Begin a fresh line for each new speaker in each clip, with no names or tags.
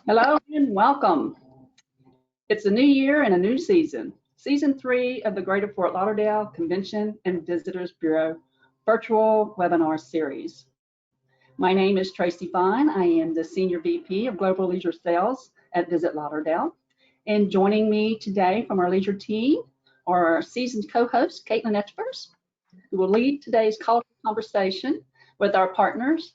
Hello and welcome. It's a new year and a new season. Season 3 of the Greater Fort Lauderdale Convention and Visitors Bureau virtual webinar series. My name is Tracy Fine. I am the Senior VP of Global Leisure Sales at Visit Lauderdale. And joining me today from our leisure team are our seasoned co-host, Caitlin Etchvers, who will lead today's colorful conversation with our partners,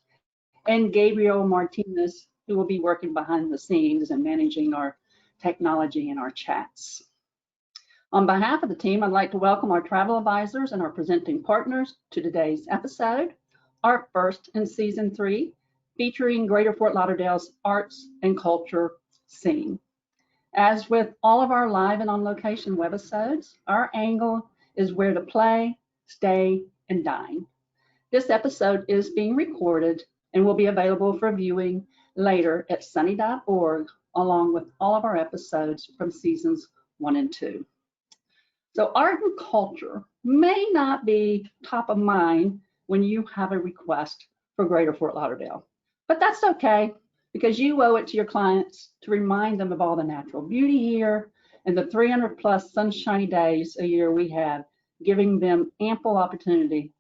and Gabriel Martinez, who will be working behind the scenes and managing our technology and our chats. On behalf of the team, I'd like to welcome our travel advisors and our presenting partners to today's episode, our first in season 3, featuring Greater Fort Lauderdale's arts and culture scene. As with all of our live and on location webisodes, our angle is where to play, stay, and dine. This episode is being recorded and will be available for viewing later at sunny.org, along with all of our episodes from seasons 1 and 2. So art and culture may not be top of mind when you have a request for Greater Fort Lauderdale, but that's okay, because you owe it to your clients to remind them of all the natural beauty here and the 300 plus sunshiny days a year we have, giving them ample opportunity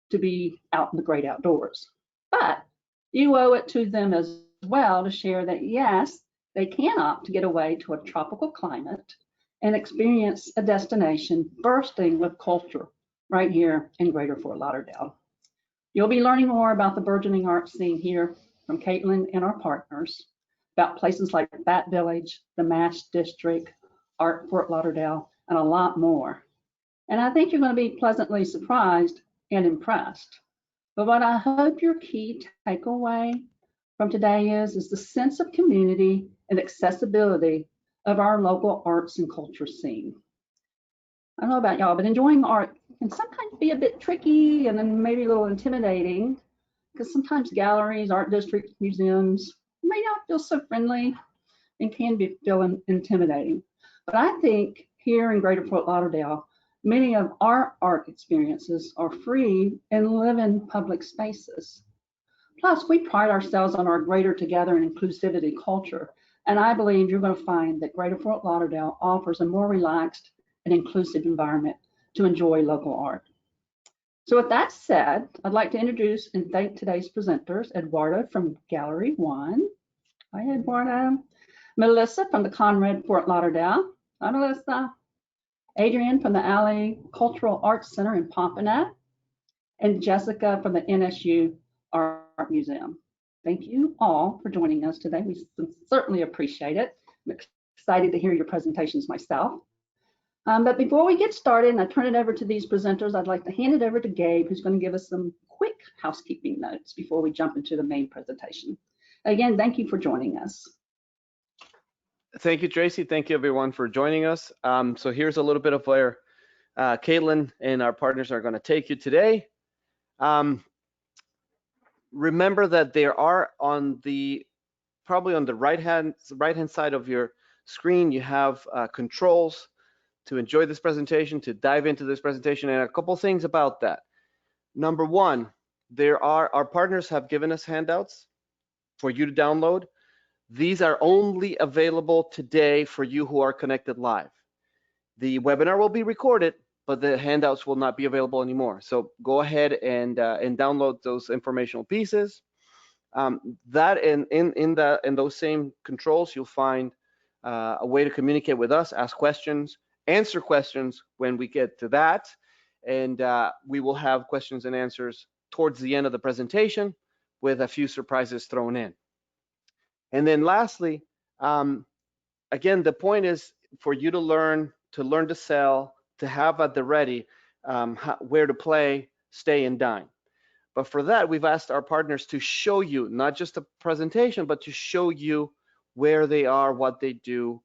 to be out in the great outdoors. But you owe it to them as well to share that, yes, they can opt to get away to a tropical climate and experience a destination bursting with culture right here in Greater Fort Lauderdale. You'll be learning more about the burgeoning art scene here from Caitlin and our partners, about places like Bat Village, the Mash District, Art Fort Lauderdale, and a lot more. And I think you're going to be pleasantly surprised and impressed. But what I hope your key takeaway from today is the sense of community and accessibility of our local arts and culture scene. I don't know about y'all, but enjoying art can sometimes be a bit tricky and then maybe a little intimidating, because sometimes galleries, art districts, museums may not feel so friendly and can be feeling intimidating. But I think here in Greater Fort Lauderdale, many of our art experiences are free and live in public spaces. Plus, we pride ourselves on our greater together and inclusivity culture, and I believe you're going to find that Greater Fort Lauderdale offers a more relaxed and inclusive environment to enjoy local art. So with that said, I'd like to introduce and thank today's presenters, Eduardo from Gallery 1. Hi, Eduardo. Melissa from the Conrad Fort Lauderdale. Hi, Melissa. Adrian from the Alley Cultural Arts Center in Pompanette, and Jessica from the NSU Art Museum. Thank you all for joining us today. We certainly appreciate it. I'm excited to hear your presentations myself. But before we get started and I turn it over to these presenters, I'd like to hand it over to Gabe, who's going to give us some quick housekeeping notes before we jump into the main presentation. Again, thank you for joining us.
Thank you, Tracy. Thank you, everyone, for joining us. So here's a little bit of where Caitlin and our partners are going to take you today. Remember that there are probably on the right hand side of your screen, you have controls to enjoy this presentation, to dive into this presentation, and a couple things about that. Number one, our partners have given us handouts for you to download. These are only available today for you who are connected live. The webinar will be recorded, but the handouts will not be available anymore. So go ahead and download those informational pieces. That in those same controls, you'll find a way to communicate with us, ask questions, answer questions when we get to that, and we will have questions and answers towards the end of the presentation with a few surprises thrown in. And then lastly, again, the point is for you to learn to sell, to have at the ready where to play, stay, and dine. But for that, we've asked our partners to show you not just a presentation, but to show you where they are, what they do,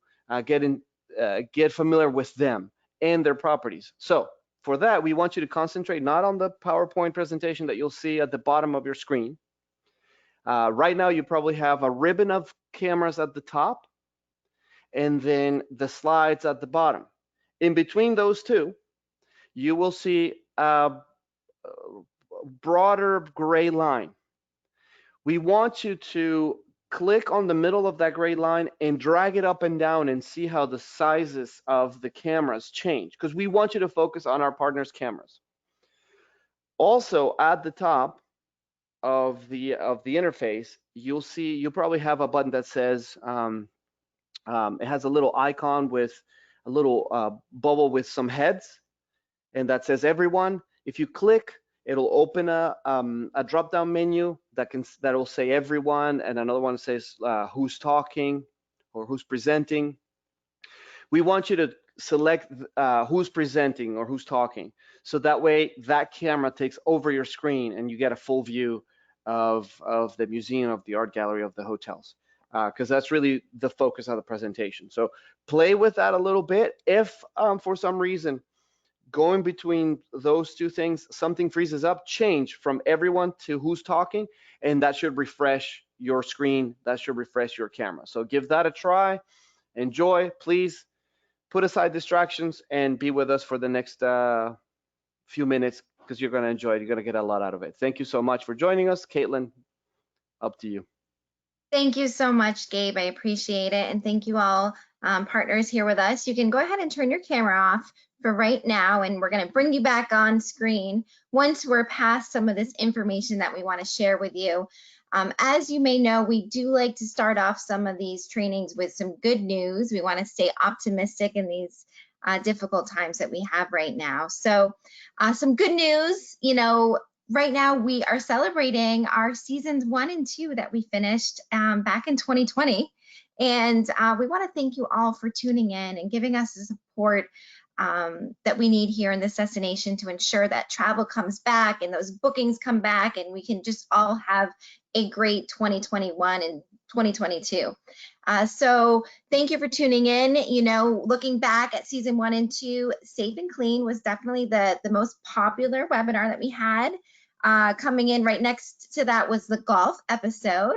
get familiar with them and their properties. So for that, we want you to concentrate not on the PowerPoint presentation that you'll see at the bottom of your screen. Right now, you probably have a ribbon of cameras at the top and then the slides at the bottom. In between those two, you will see a broader gray line. We want you to click on the middle of that gray line and drag it up and down and see how the sizes of the cameras change, because we want you to focus on our partners' cameras. Also, at the top of the interface, you'll probably have a button that says it has a little icon with a little bubble with some heads, and that says everyone. If you click, it'll open a drop-down menu that will say everyone, and another one says who's talking or who's presenting. We want you to select who's presenting or who's talking, so that way that camera takes over your screen and you get a full view of the museum, of the art gallery, of the hotels, because that's really the focus of the presentation. So play with that a little bit. If for some reason going between those two things, something freezes up, change from everyone to who's talking, and that should refresh your screen, that should refresh your camera. So give that a try, enjoy, please put aside distractions and be with us for the next few minutes, because you're gonna enjoy it, you're gonna get a lot out of it. Thank you so much for joining us. Caitlin, up to you.
Thank you so much, Gabe, I appreciate it, and thank you all partners here with us. You can go ahead and turn your camera off for right now, and we're going to bring you back on screen once we're past some of this information that we want to share with you. As you may know, we do like to start off some of these trainings with some good news. We want to stay optimistic in these difficult times that we have right now. So some good news, you know, right now we are celebrating our seasons 1 and 2 that we finished back in 2020. And we want to thank you all for tuning in and giving us the support that we need here in this destination to ensure that travel comes back and those bookings come back and we can just all have a great 2021 and 2022. So thank you for tuning in. You know, looking back at season 1 and 2, Safe and Clean was definitely the most popular webinar that we had. Coming in right next to that was the golf episode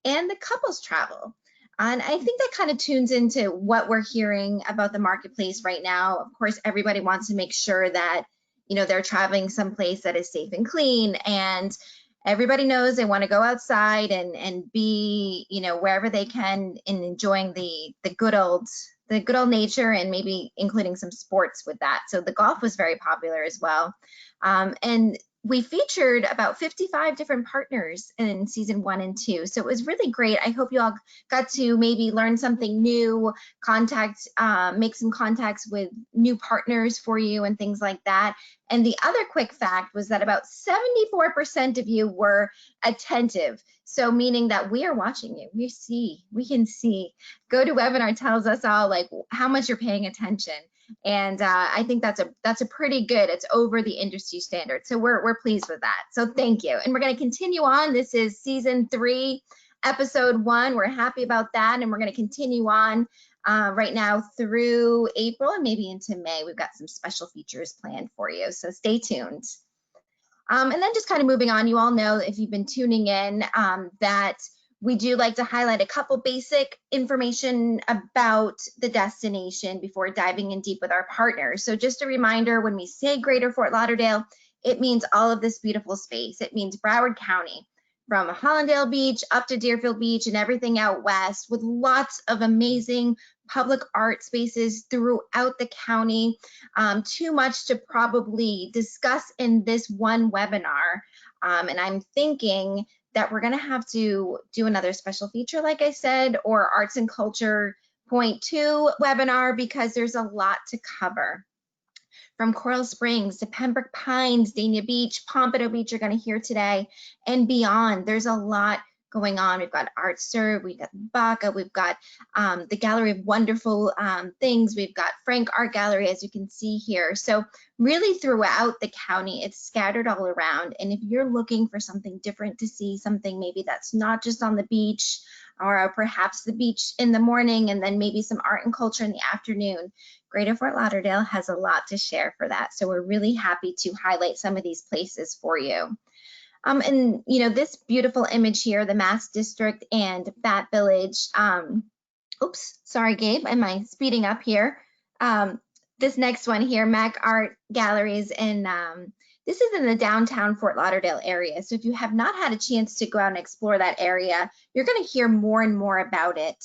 and the couples travel. And I think that kind of tunes into what we're hearing about the marketplace right now. Of course, everybody wants to make sure that, you know, they're traveling someplace that is safe and clean, and everybody knows they want to go outside and be, you know, wherever they can and enjoying the good old nature, and maybe including some sports with that. So the golf was very popular as well. And we featured about 55 different partners in season 1 and 2. So it was really great. I hope you all got to maybe learn something new, make some contacts with new partners for you and things like that. And the other quick fact was that about 74% of you were attentive. So meaning that we are watching you, we can see. GoToWebinar tells us all like how much you're paying attention. And I think that's a pretty good, it's over the industry standard. So we're pleased with that. So thank you. And we're going to continue on. This is season 3, episode 1. We're happy about that. And we're going to continue on right now through April and maybe into May. We've got some special features planned for you. So stay tuned. And then just kind of moving on, you all know if you've been tuning in that we do like to highlight a couple basic information about the destination before diving in deep with our partners. So just a reminder, when we say Greater Fort Lauderdale, it means all of this beautiful space. It means Broward County, from Hollandale Beach up to Deerfield Beach and everything out west, with lots of amazing public art spaces throughout the county. Too much to probably discuss in this one webinar. And I'm thinking that we're going to have to do another special feature, like I said, or Arts and Culture Point 2 webinar, because there's a lot to cover. From Coral Springs to Pembroke Pines, Dania Beach, Pompano Beach, you're going to hear today, and beyond. There's a lot going on. We've got Art Serve, we've got Baca, we've got the Gallery of Wonderful Things, we've got Frank Art Gallery, as you can see here. So really throughout the county, it's scattered all around. And if you're looking for something different to see, something maybe that's not just on the beach, or perhaps the beach in the morning and then maybe some art and culture in the afternoon, Greater Fort Lauderdale has a lot to share for that. So we're really happy to highlight some of these places for you. And you know, this beautiful image here, the Mass District and Bat Village. Oops, sorry, Gabe, am I speeding up here? This next one here, Mac Art Galleries in the This is in the downtown Fort Lauderdale area. So if you have not had a chance to go out and explore that area, you're going to hear more and more about it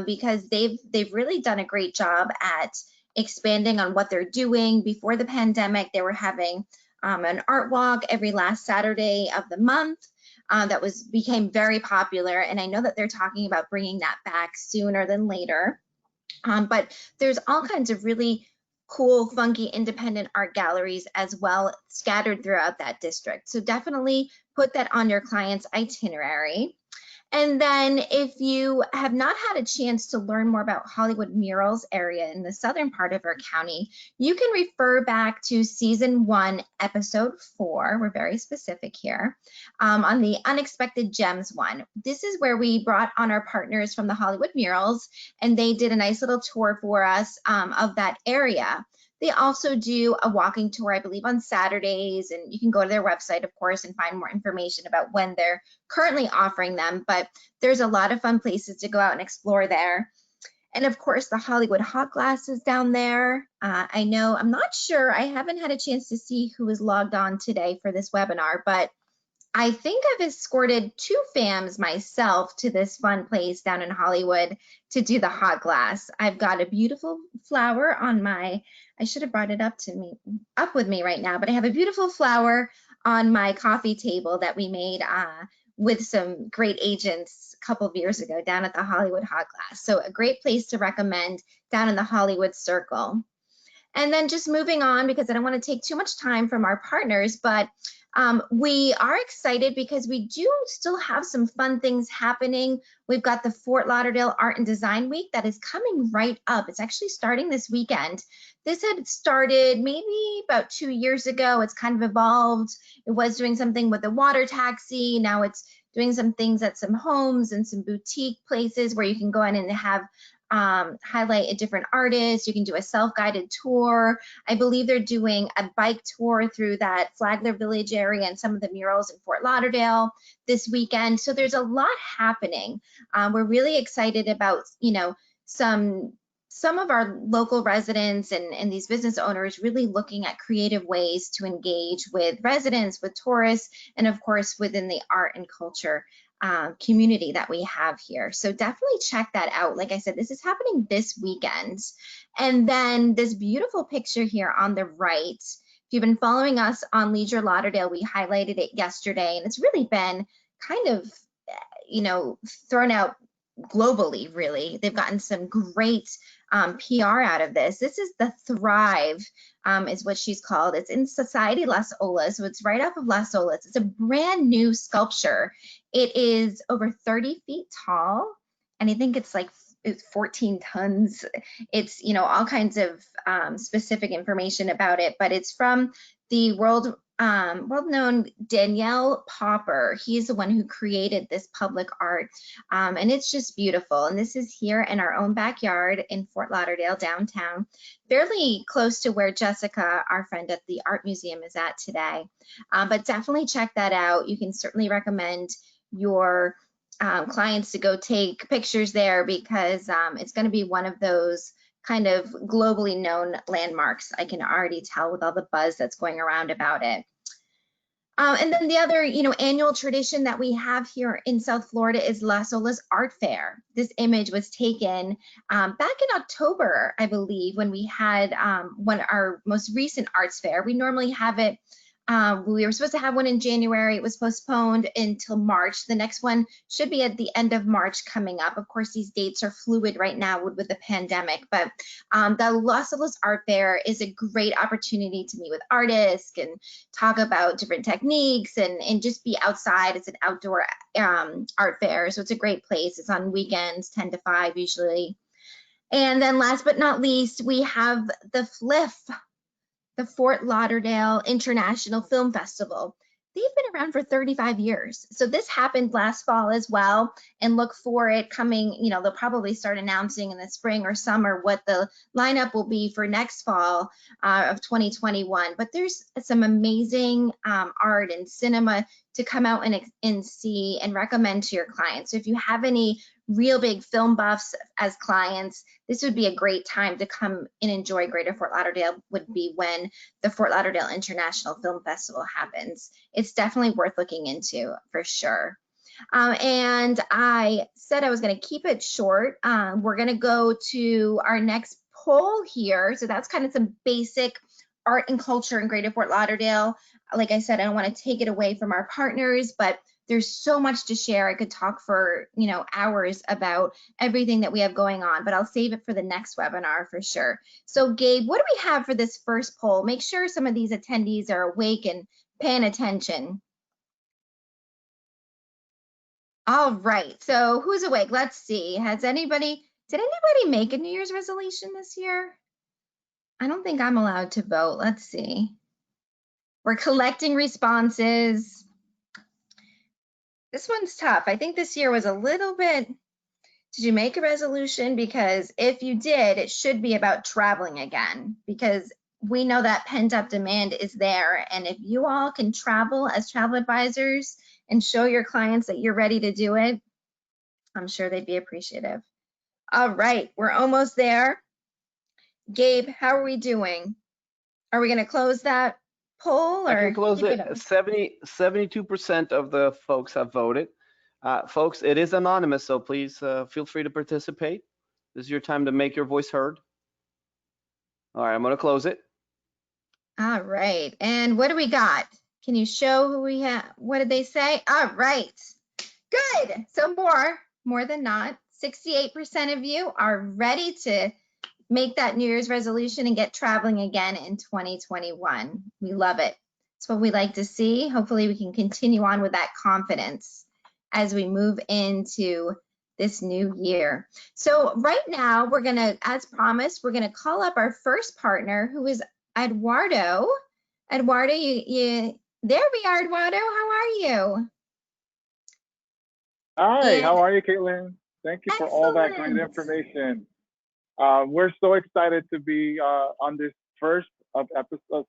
because they've really done a great job at expanding on what they're doing. Before the pandemic, they were having an art walk every last Saturday of the month. That became very popular, and I know that they're talking about bringing that back sooner than later. But there's all kinds of really cool, funky, independent art galleries as well scattered throughout that district. So definitely put that on your client's itinerary. And then if you have not had a chance to learn more about Hollywood Murals area in the southern part of our county, you can refer back to season 1, episode 4. We're very specific here on the Unexpected Gems one. This is where we brought on our partners from the Hollywood Murals, and they did a nice little tour for us of that area. They also do a walking tour, I believe, on Saturdays, and you can go to their website, of course, and find more information about when they're currently offering them, but there's a lot of fun places to go out and explore there. And of course, the Hollywood Hot Glass is down there. I know, I'm not sure, I haven't had a chance to see who is logged on today for this webinar, but I think I've escorted 2 fams myself to this fun place down in Hollywood to do the hot glass. I've got a beautiful flower on my, I should have brought it up with me right now, but I have a beautiful flower on my coffee table that we made with some great agents a couple of years ago down at the Hollywood Hot Glass. So a great place to recommend down in the Hollywood Circle. And then just moving on, because I don't want to take too much time from our partners, but we are excited because we do still have some fun things happening. We've got the Fort Lauderdale Art and Design Week that is coming right up. It's actually starting this weekend. This had started maybe about 2 years ago. It's kind of evolved. It was doing something with the water taxi. Now it's doing some things at some homes and some boutique places where you can go in and have highlight a different artist. You can do a self-guided tour. I believe they're doing a bike tour through that Flagler Village area and some of the murals in Fort Lauderdale this weekend. So there's a lot happening. We're really excited about, you know, some of our local residents and these business owners really looking at creative ways to engage with residents, with tourists, and of course within the art and culture community that we have here. So definitely check that out. Like I said, this is happening this weekend. And then this beautiful picture here on the right, if you've been following us on Leisure Lauderdale, we highlighted it yesterday, and it's really been kind of, you know, thrown out globally, really. They've gotten some great PR out of this. This is the Thrive, is what she's called. It's in Society Las Olas, so it's right off of Las Olas. It's a brand new sculpture. It is over 30 feet tall, and I think it's 14 tons. It's, you know, all kinds of specific information about it, but it's from the world-known Danielle Popper. He's the one who created this public art, and it's just beautiful. And this is here in our own backyard in Fort Lauderdale downtown, fairly close to where Jessica, our friend at the art museum, is at today. But definitely check that out. You can certainly recommend your clients to go take pictures there because it's going to be one of those kind of globally known landmarks. I can already tell with all the buzz that's going around about it. And then the other, you know, annual tradition that we have here in South Florida is Las Olas Art Fair. This image was taken back in October, I believe, when we had our most recent arts fair. We normally have it. We were supposed to have one in January. It was postponed until March. The next one should be at the end of March coming up. Of course, these dates are fluid right now with the pandemic, but the Las Olas Art Fair is a great opportunity to meet with artists and talk about different techniques and just be outside. It's an outdoor art fair, so it's a great place. It's on weekends, 10 to 5 usually. And then last but not least, we have the FLIF, the Fort Lauderdale International Film Festival. They've been around for 35 years. So this happened last fall as well, and look for it coming, you know, they'll probably start announcing in the spring or summer what the lineup will be for next fall of 2021. But there's some amazing art and cinema to come out and see and recommend to your clients. So if you have any real big film buffs as clients, this would be a great time to come and enjoy Greater Fort Lauderdale, would be when the Fort Lauderdale International Film Festival happens. It's definitely worth looking into for sure. And I said I was going to keep it short. We're going to go to our next poll here. So that's kind of some basic art and culture in Greater Fort Lauderdale. Like I said, I don't want to take it away from our partners, but there's so much to share. I could talk for, you know, hours about everything that we have going on, but I'll save it for the next webinar for sure. So Gabe, what do we have for this first poll? Make sure some of these attendees are awake and paying attention. All right, so who's awake? Let's see. Did anybody make a New Year's resolution this year? I don't think I'm allowed to vote. Let's see. We're collecting responses. This one's tough. I think this year was a little bit, did you make a resolution? Because if you did, it should be about traveling again, because we know that pent up demand is there. And if you all can travel as travel advisors and show your clients that you're ready to do it, I'm sure they'd be appreciative. All right, we're almost there. Gabe, how are we doing? Are we going to close that poll? Or
I can close it. 72% of the folks have voted. Folks, it is anonymous, so please feel free to participate. This is your time to make your voice heard. All right, I'm going to close it.
All right, and what do we got? Can you show who we have? What did they say? All right, good. So more than not, 68% of you are ready to make that New Year's resolution and get traveling again in 2021. We love it. It's what we like to see. Hopefully we can continue on with that confidence as we move into this new year. So right now we're gonna, as promised, we're gonna call up our first partner, who is Eduardo. Eduardo, there we are, Eduardo, how are you?
Hi, how are you, Caitlin? Thank you for all that great information. We're so excited to be on this first episode of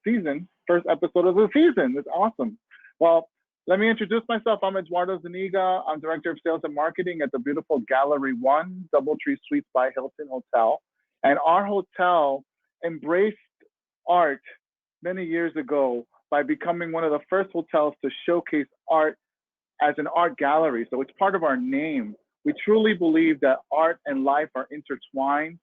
the season. It's awesome. Well, let me introduce myself. I'm Eduardo Zuniga. I'm Director of Sales and Marketing at the beautiful Gallery 1, Doubletree Suites by Hilton Hotel. And our hotel embraced art many years ago by becoming one of the first hotels to showcase art as an art gallery. So it's part of our name. We truly believe that art and life are intertwined,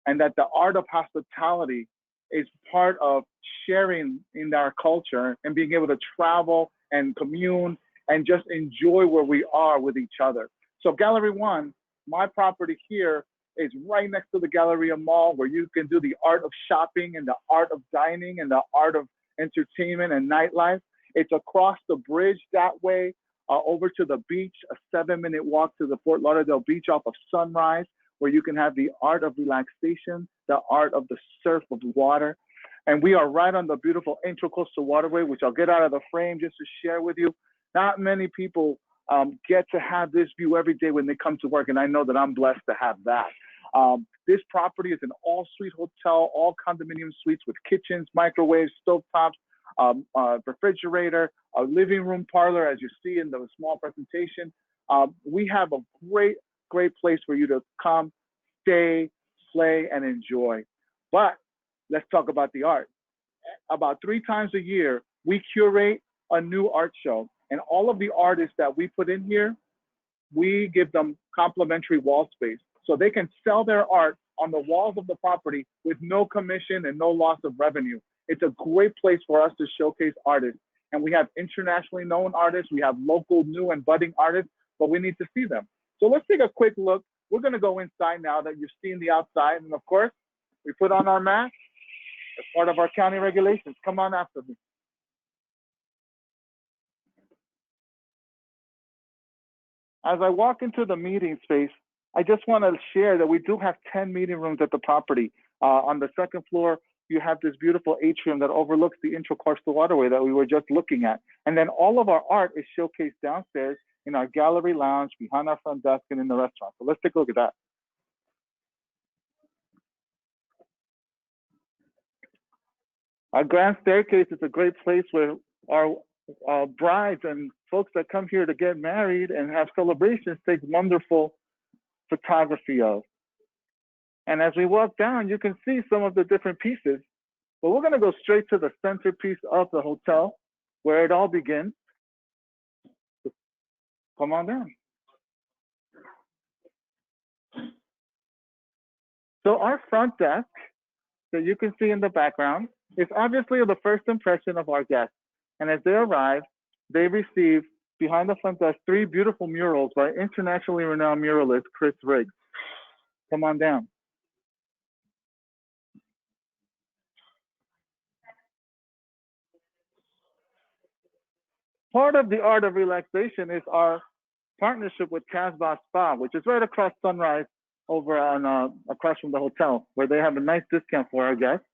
and that the art of hospitality is part of sharing in our culture and being able to travel and commune and just enjoy where we are with each other. So Gallery 1, my property here, is right next to the Galleria Mall, where you can do the art of shopping and the art of dining and the art of entertainment and nightlife. It's across the bridge that way, over to the beach, a 7-minute walk to the Fort Lauderdale beach off of Sunrise, where you can have the art of relaxation, the art of the surf of water. And we are right on the beautiful Intracoastal Waterway, which I'll get out of the frame just to share with you. Not many people get to have this view every day when they come to work, and I know that I'm blessed to have that. This property is an all-suite hotel, all condominium suites with kitchens, microwaves, stovetops, refrigerator, a living room parlor, as you see in the small presentation. We have a great place for you to come, stay, play, and enjoy. But let's talk about the art. About 3 times a year, we curate a new art show, and all of the artists that we put in here, we give them complimentary wall space, so they can sell their art on the walls of the property with no commission and no loss of revenue. It's a great place for us to showcase artists. And we have internationally known artists, we have local new and budding artists, but we need to see them. So let's take a quick look. We're gonna go inside now that you've seen the outside. And of course, we put on our mask as part of our county regulations. Come on after me. As I walk into the meeting space, I just wanna share that we do have 10 meeting rooms at the property. On the second floor, you have this beautiful atrium that overlooks the Intracoastal Waterway that we were just looking at. And then all of our art is showcased downstairs in our gallery lounge, behind our front desk, and in the restaurant. So let's take a look at that. Our grand staircase is a great place where our brides and folks that come here to get married and have celebrations take wonderful photography of. And as we walk down, you can see some of the different pieces. But we're going to go straight to the centerpiece of the hotel, where it all begins. Come on down. So our front desk that you can see in the background is obviously the first impression of our guests. And as they arrive, they receive behind the front desk 3 beautiful murals by internationally renowned muralist Chris Riggs. Come on down. Part of the art of relaxation is our partnership with Casbah Spa, which is right across Sunrise over on across from the hotel, where they have a nice discount for our guests.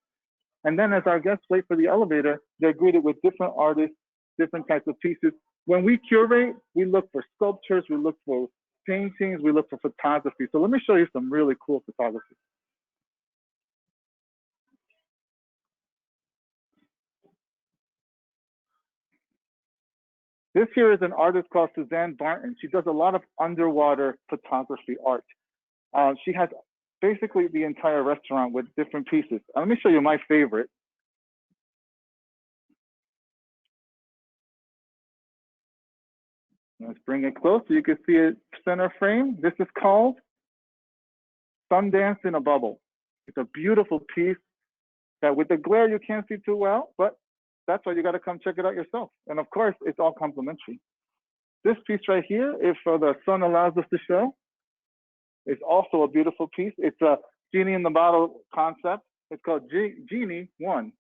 And then as our guests wait for the elevator, they're greeted with different artists, different types of pieces. When we curate, we look for sculptures, we look for paintings, we look for photography. So let me show you some really cool photography. This here is an artist called Suzanne Barton. She does a lot of underwater photography art. She has basically the entire restaurant with different pieces. Let me show you my favorite. Let's bring it close so you can see it center frame. This is called Sundance in a Bubble. It's a beautiful piece that with the glare you can't see too well, but that's why you got to come check it out yourself. And of course, it's all complimentary. This piece right here, if the sun allows us to show, is also a beautiful piece. It's a Genie in the Bottle concept. It's called Genie 1.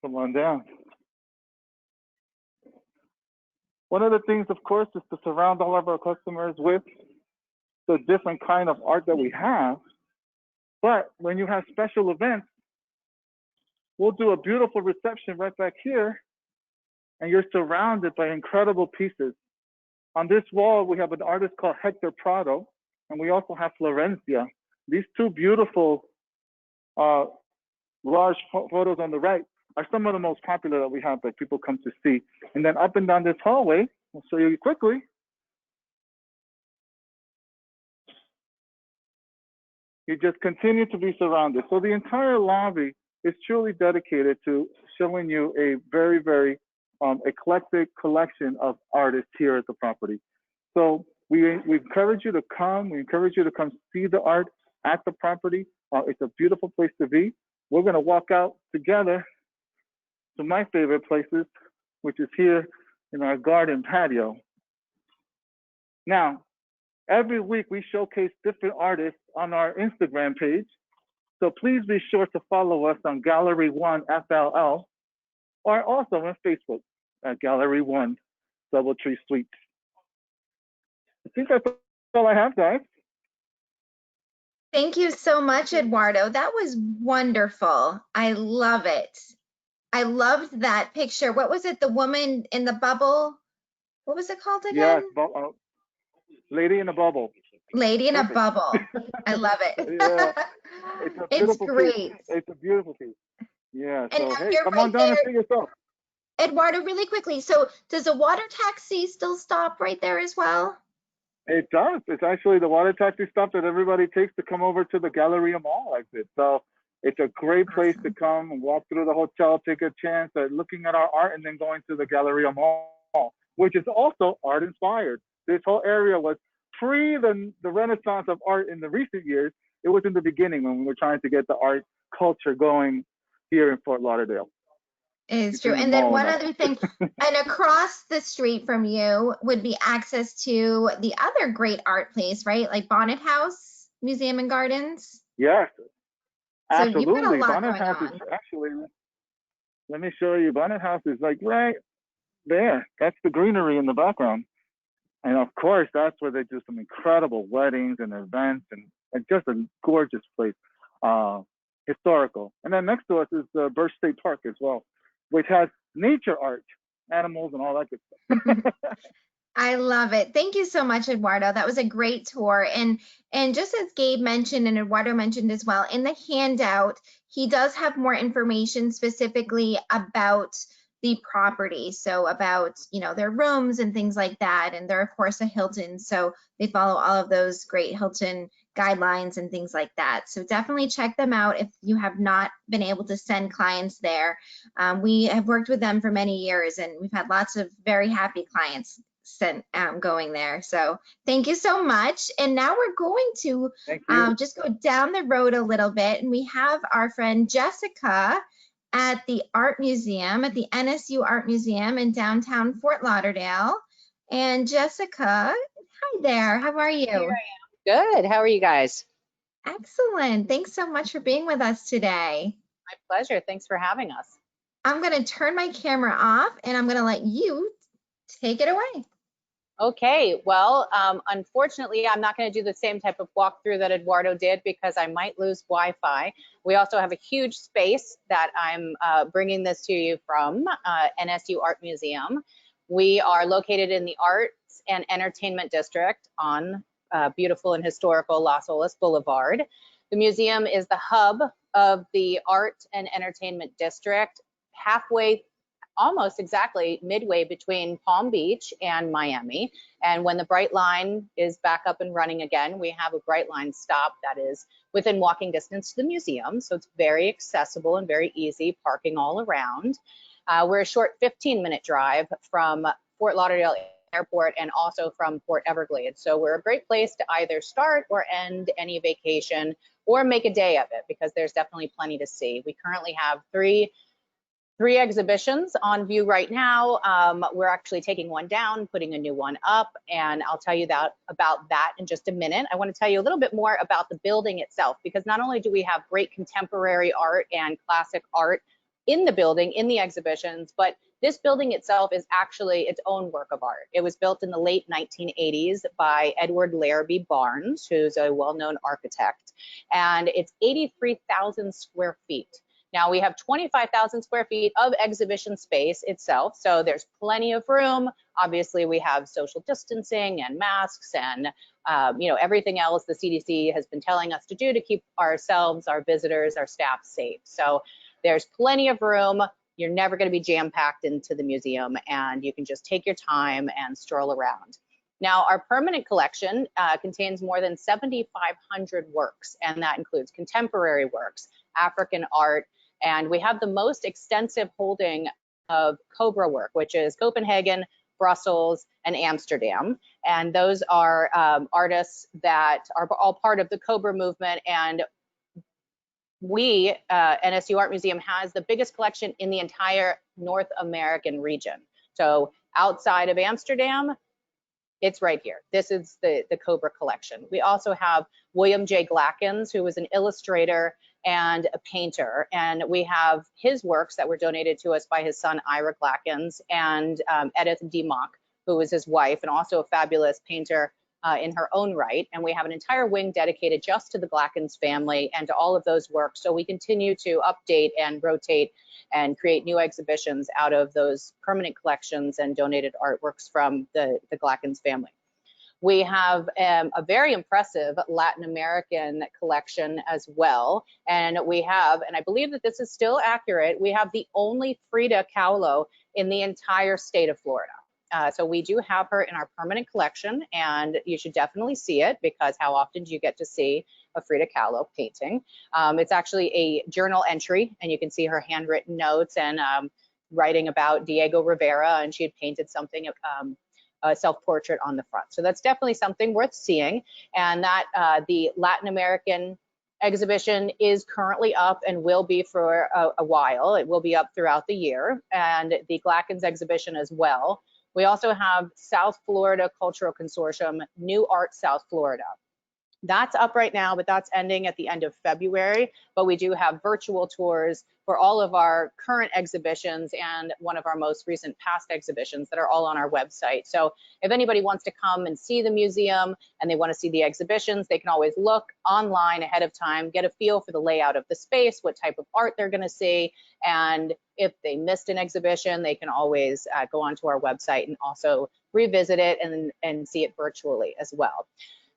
Come on down. One of the things, of course, is to surround all of our customers with the different kind of art that we have. But when you have special events, we'll do a beautiful reception right back here, and you're surrounded by incredible pieces. On this wall, we have an artist called Hector Prado, and we also have Florencia. These 2 beautiful large photos on the right are some of the most popular that we have that people come to see. And then up and down this hallway, I'll show you quickly. You just continue to be surrounded. So the entire lobby is truly dedicated to showing you a very, very eclectic collection of artists here at the property. So we encourage you to come. We encourage you to come see the art at the property. It's a beautiful place to be. We're going to walk out together to my favorite places, which is here in our garden patio. Now, every week we showcase different artists on our Instagram page. So please be sure to follow us on Gallery 1 FLL, or also on Facebook at Gallery 1 Doubletree Suites. I think that's all I have, guys.
Thank you so much, Eduardo. That was wonderful. I love it. I loved that picture. What was it? The woman in the bubble? What was it called again?
Yes, Lady in a Bubble.
Lady in a Bubble. I love it.
Yeah, it's a beautiful
great.
piece. It's a beautiful piece. Yeah,
And
so hey,
you're
come
right
on down and
there.
see yourself.
Eduardo, really quickly, so does a water taxi still stop right there as well?
It does. It's actually the water taxi stop that everybody takes to come over to the Galleria Mall exit. So it's a great place to come and walk through the hotel, take a chance at looking at our art, and then going to the Galleria Mall, which is also art inspired. This whole area was pre the renaissance of art in the recent years. It was in the beginning when we were trying to get the art culture going here in Fort Lauderdale.
It's true. And then one other thing, and across the street from you would be access to the other great art place, right? Like Bonnet House Museum and Gardens.
Yes,
So
absolutely.
you've got a lot
Bonnet House
going
is actually, let me show you. Bonnet House is like right there. That's the greenery in the background. And of course, that's where they do some incredible weddings and events, and just a gorgeous place, historical. And then next to us is the Birch State Park as well, which has nature art, animals and all that good stuff.
I love it. Thank you so much, Eduardo. That was a great tour. And just as Gabe mentioned and Eduardo mentioned as well, in the handout, he does have more information specifically about the property. So about, you know, their rooms and things like that. And they're of course a Hilton, so they follow all of those great Hilton guidelines and things like that. So definitely check them out if you have not been able to send clients there. We have worked with them for many years, and we've had lots of very happy clients going there. So thank you so much. And now we're going to just go down the road a little bit, and we have our friend Jessica at the Art Museum, at the NSU Art Museum in downtown Fort Lauderdale. And Jessica, hi there, how are you?
Here I am. Good, how are you guys?
Excellent, thanks so much for being with us today.
My pleasure, thanks for having us.
I'm gonna turn my camera off and I'm gonna let you take it away.
Okay, well, unfortunately, I'm not going to do the same type of walkthrough that Eduardo did because I might lose Wi-Fi. We also have a huge space that I'm bringing this to you from, NSU Art Museum. We are located in the Arts and Entertainment District on beautiful and historical Las Olas Boulevard. The museum is the hub of the Art and Entertainment District, halfway, almost exactly midway between Palm Beach and Miami. And when the Bright Line is back up and running again, we have a Bright Line stop that is within walking distance to the museum. So it's very accessible and very easy, parking all around. We're a short 15-minute drive from Fort Lauderdale Airport and also from Port Everglades. So we're a great place to either start or end any vacation or make a day of it, because there's definitely plenty to see. We currently have three exhibitions on view right now. We're actually taking one down, putting a new one up, and I'll tell you about that in just a minute. I want to tell you a little bit more about the building itself, because not only do we have great contemporary art and classic art in the building, in the exhibitions, but this building itself is actually its own work of art. It was built in the late 1980s by Edward Larrabee Barnes, who's a well-known architect, and it's 83,000 square feet. Now we have 25,000 square feet of exhibition space itself, so there's plenty of room. Obviously, we have social distancing and masks and you know, everything else the CDC has been telling us to do to keep ourselves, our visitors, our staff safe. So there's plenty of room. You're never going to be jam-packed into the museum, and you can just take your time and stroll around. Now, our permanent collection contains more than 7,500 works, and that includes contemporary works, African art, and we have the most extensive holding of Cobra work, which is Copenhagen, Brussels, and Amsterdam. And those are artists that are all part of the Cobra movement. And we, NSU Art Museum, has the biggest collection in the entire North American region. So outside of Amsterdam, it's right here. This is the Cobra collection. We also have William J. Glackens, who was an illustrator and a painter, and we have his works that were donated to us by his son Ira Glackens, and Edith Demock, who was his wife and also a fabulous painter in her own right. And we have an entire wing dedicated just to the Glackens family and to all of those works. So we continue to update and rotate and create new exhibitions out of those permanent collections and donated artworks from the Glackens family. We have a very impressive Latin American collection as well. And we have, and I believe that this is still accurate, we have the only Frida Kahlo in the entire state of Florida. So we do have her in our permanent collection, and you should definitely see it, because how often do you get to see a Frida Kahlo painting? It's actually a journal entry, and you can see her handwritten notes and writing about Diego Rivera, and she had painted something, a self-portrait on the front. So that's definitely something worth seeing. And that the Latin American exhibition is currently up and will be for a while. It will be up throughout the year, and the Glackens exhibition as well. We also have South Florida Cultural Consortium, New Art South Florida. That's up right now, but that's ending at the end of February. But we do have virtual tours for all of our current exhibitions and one of our most recent past exhibitions that are all on our website. So if anybody wants to come and see the museum and they want to see the exhibitions, they can always look online ahead of time, get a feel for the layout of the space, what type of art they're going to see. And if they missed an exhibition, they can always go onto our website and also revisit it and see it virtually as well.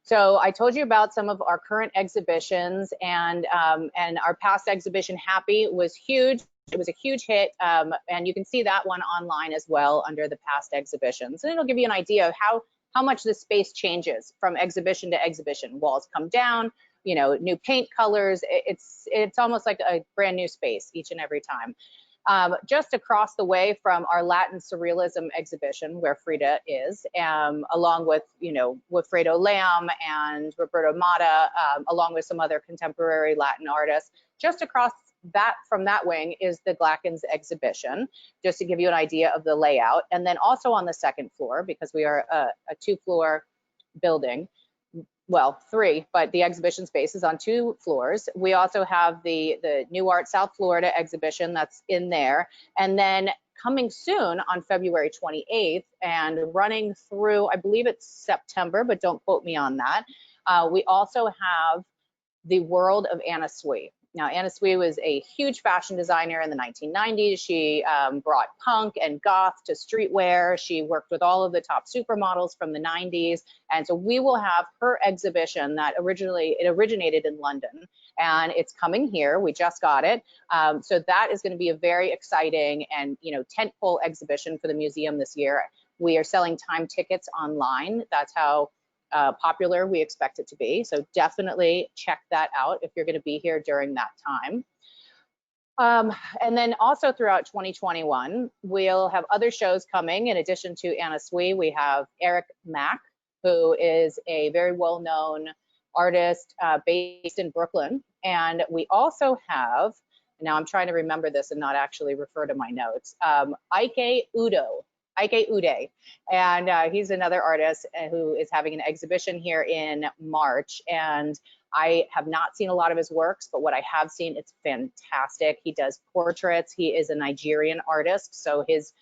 So I told you about some of our current exhibitions, and our past exhibition, Happy, was huge. It was a huge hit, and you can see that one online as well under the past exhibitions. And it'll give you an idea of how much the space changes from exhibition to exhibition. Walls come down, you know, new paint colors. It's almost like a brand new space each and every time. Just across the way from our Latin Surrealism exhibition, where Frida is, along with, you know, Wilfredo Lam and Roberto Mata, along with some other contemporary Latin artists. Just across from that wing is the Glackens exhibition, just to give you an idea of the layout. And then also on the second floor, because we are a 2-floor building, well, 3, but the exhibition space is on 2 floors. We also have the New Art South Florida exhibition that's in there. And then coming soon on February 28th and running through, I believe it's September, but don't quote me on that. We also have the World of Anna Sui. Now, Anna Sui was a huge fashion designer in the 1990s. She brought punk and goth to streetwear. She worked with all of the top supermodels from the 90s. And so we will have her exhibition that originated in London, and it's coming here. We just got it. So that is going to be a very exciting and, you know, tentpole exhibition for the museum this year. We are selling time tickets online. That's how popular we expect it to be. So definitely check that out if you're going to be here during that time. And then also throughout 2021, we'll have other shows coming. In addition to Anna Sui, we have Eric Mack, who is a very well-known artist based in Brooklyn. And we also have, now I'm trying to remember this and not actually refer to my notes, Ike Uday, and he's another artist who is having an exhibition here in March. And I have not seen a lot of his works, but what I have seen, it's fantastic. He does portraits. He is a Nigerian artist, so his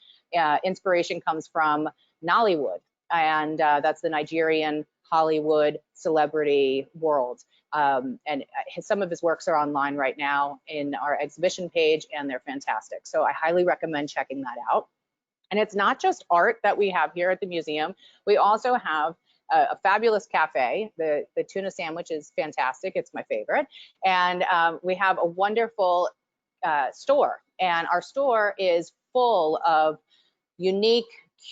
inspiration comes from Nollywood, and that's the Nigerian Hollywood celebrity world. And some of his works are online right now in our exhibition page, and they're fantastic. So I highly recommend checking that out. And it's not just art that we have here at the museum. We also have a fabulous cafe. The tuna sandwich is fantastic. It's my favorite. And we have a wonderful store. And our store is full of unique,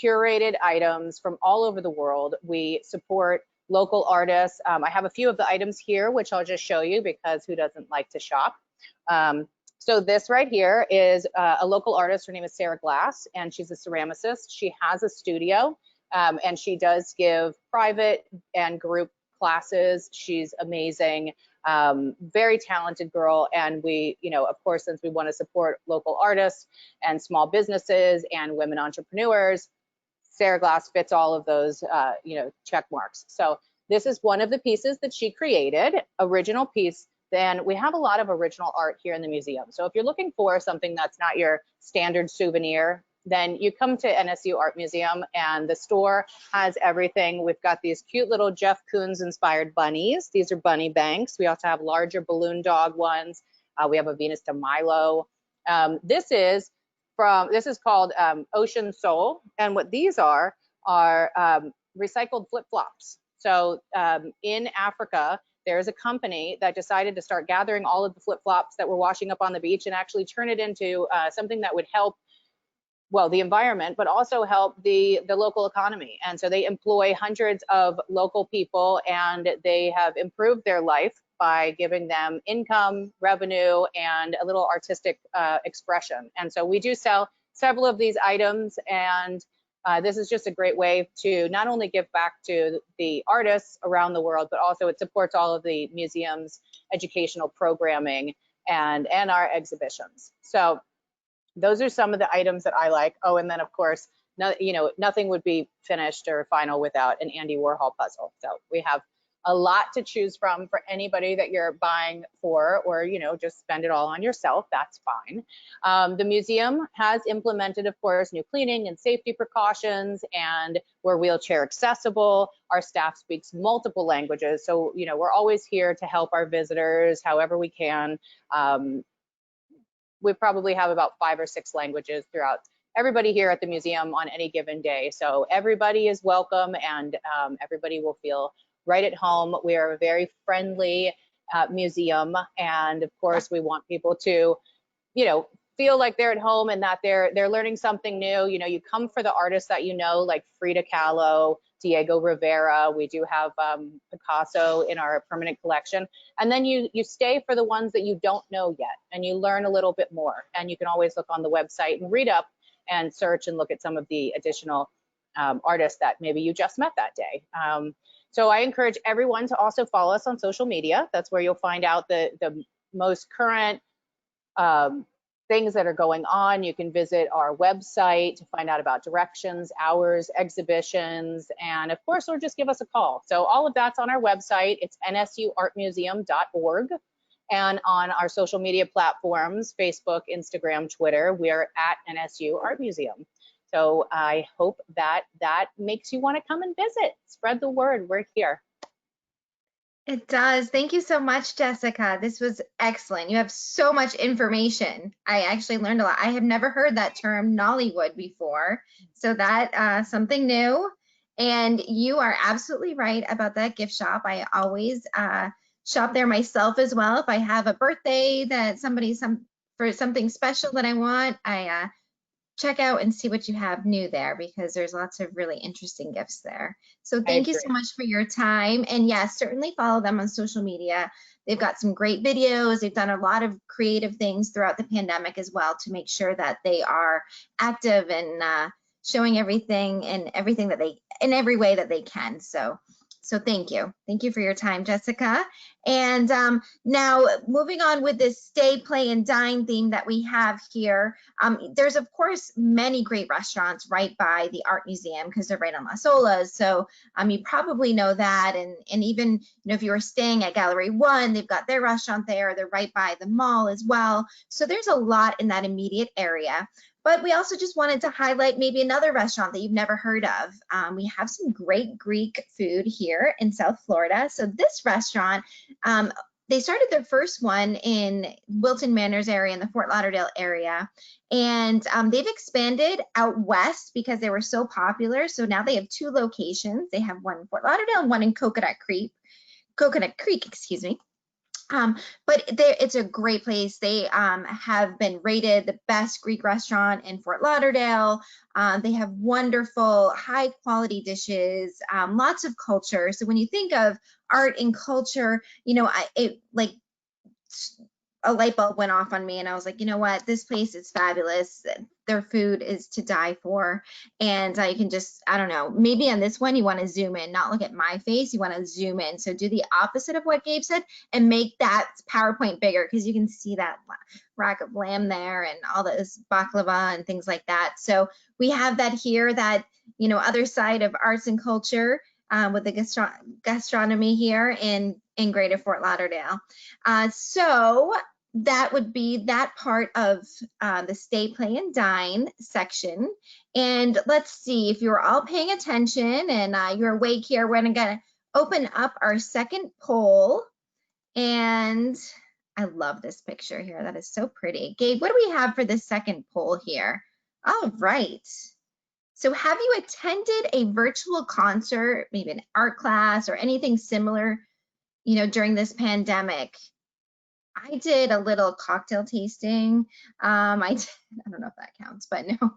curated items from all over the world. We support local artists. I have a few of the items here, which I'll just show you, because who doesn't like to shop? So this right here is a local artist. Her name is Sarah Glass, and she's a ceramicist. She has a studio, and she does give private and group classes. She's amazing, very talented girl. And we, you know, of course, since we want to support local artists and small businesses and women entrepreneurs, Sarah Glass fits all of those, you know, check marks. So this is one of the pieces that she created, original piece. Then we have a lot of original art here in the museum. So if you're looking for something that's not your standard souvenir, then you come to NSU Art Museum, and the store has everything. We've got these cute little Jeff Koons inspired bunnies. These are bunny banks. We also have larger balloon dog ones. We have a Venus de Milo. This is called Ocean Soul. And what these are recycled flip-flops. So in Africa, there's a company that decided to start gathering all of the flip-flops that were washing up on the beach and actually turn it into something that would help, well, the environment, but also help the local economy. And so they employ hundreds of local people, and they have improved their life by giving them income, revenue, and a little artistic expression. And so we do sell several of these items, and this is just a great way to not only give back to the artists around the world, but also it supports all of the museum's educational programming and our exhibitions. So those are some of the items that I like. Oh, and then of course, nothing would be finished or final without an Andy Warhol puzzle. So we have a lot to choose from for anybody that you're buying for, or just spend it all on yourself. That's fine. The museum has implemented, of course, new cleaning and safety precautions, and we're wheelchair accessible. Our staff speaks multiple languages, so we're always here to help our visitors however we can. We probably have about 5 or 6 languages throughout everybody here at the museum on any given day. So everybody is welcome, and everybody will feel right at home. We are a very friendly museum, and of course we want people to, feel like they're at home and that they're learning something new. You know, you come for the artists that you know, like Frida Kahlo, Diego Rivera. We do have Picasso in our permanent collection. And then you stay for the ones that you don't know yet, and you learn a little bit more. And you can always look on the website and read up and search and look at some of the additional artists that maybe you just met that day. So I encourage everyone to also follow us on social media. That's where you'll find out the most current things that are going on. You can visit our website to find out about directions, hours, exhibitions, and of course, or just give us a call. So all of that's on our website. It's nsuartmuseum.org. And on our social media platforms, Facebook, Instagram, Twitter, we are at NSU Art Museum. So I hope that makes you want to come and visit. Spread the word. We're here.
It does. Thank you so much, Jessica. This was excellent. You have so much information. I actually learned a lot. I have never heard that term Nollywood before. So that something new. And you are absolutely right about that gift shop. I always shop there myself as well. If I have a birthday that for something special that I want, I check out and see what you have new there, because there's lots of really interesting gifts there. So thank you so much for your time. And yes, certainly follow them on social media. They've got some great videos. They've done a lot of creative things throughout the pandemic as well to make sure that they are active and showing everything and everything that they, in every way that they can. So thank you. Thank you for your time, Jessica. And now moving on with this stay, play, and dine theme that we have here. There's of course many great restaurants right by the art museum because they're right on Las Olas. So you probably know that. And even if you were staying at Gallery 1, they've got their restaurant there. They're right by the mall as well. So there's a lot in that immediate area. But we also just wanted to highlight maybe another restaurant that you've never heard of. We have some great Greek food here in South Florida. So this restaurant, they started their first one in Wilton Manors area in the Fort Lauderdale area. And they've expanded out west because they were so popular. So now they have 2 locations. They have one in Fort Lauderdale and one in Coconut Creek, excuse me. But it's a great place. They have been rated the best Greek restaurant in Fort Lauderdale. They have wonderful, high quality dishes, lots of culture. So when you think of art and culture, a light bulb went off on me and I was like, you know what, this place is fabulous. Their food is to die for. And you can just, I don't know, maybe on this one, you want to zoom in, not look at my face, you want to zoom in. So do the opposite of what Gabe said and make that PowerPoint bigger because you can see that rack of lamb there and all this baklava and things like that. So we have that here, that, other side of arts and culture with the gastronomy here in Greater Fort Lauderdale. So that would be that part of the stay, play, and dine section. And let's see if you're all paying attention and you're awake here. We're gonna open up our second poll. And I love this picture here. That is so pretty. Gabe, what do we have for the second poll here? All right. So have you attended a virtual concert, maybe an art class or anything similar, during this pandemic? I did a little cocktail tasting. I don't know if that counts, but no.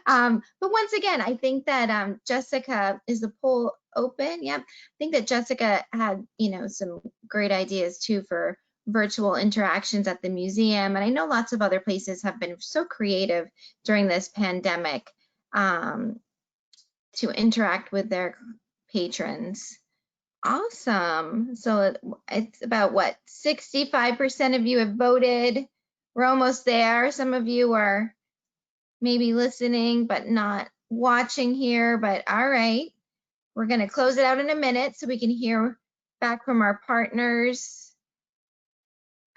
But once again, I think that Jessica, is the poll open? Yep. I think that Jessica had, some great ideas too for virtual interactions at the museum. And I know lots of other places have been so creative during this pandemic to interact with their patrons. Awesome. So it's about what, 65% of you have voted. We're almost there. Some of you are maybe listening but not watching here, but all right. We're going to close it out in a minute so we can hear back from our partners.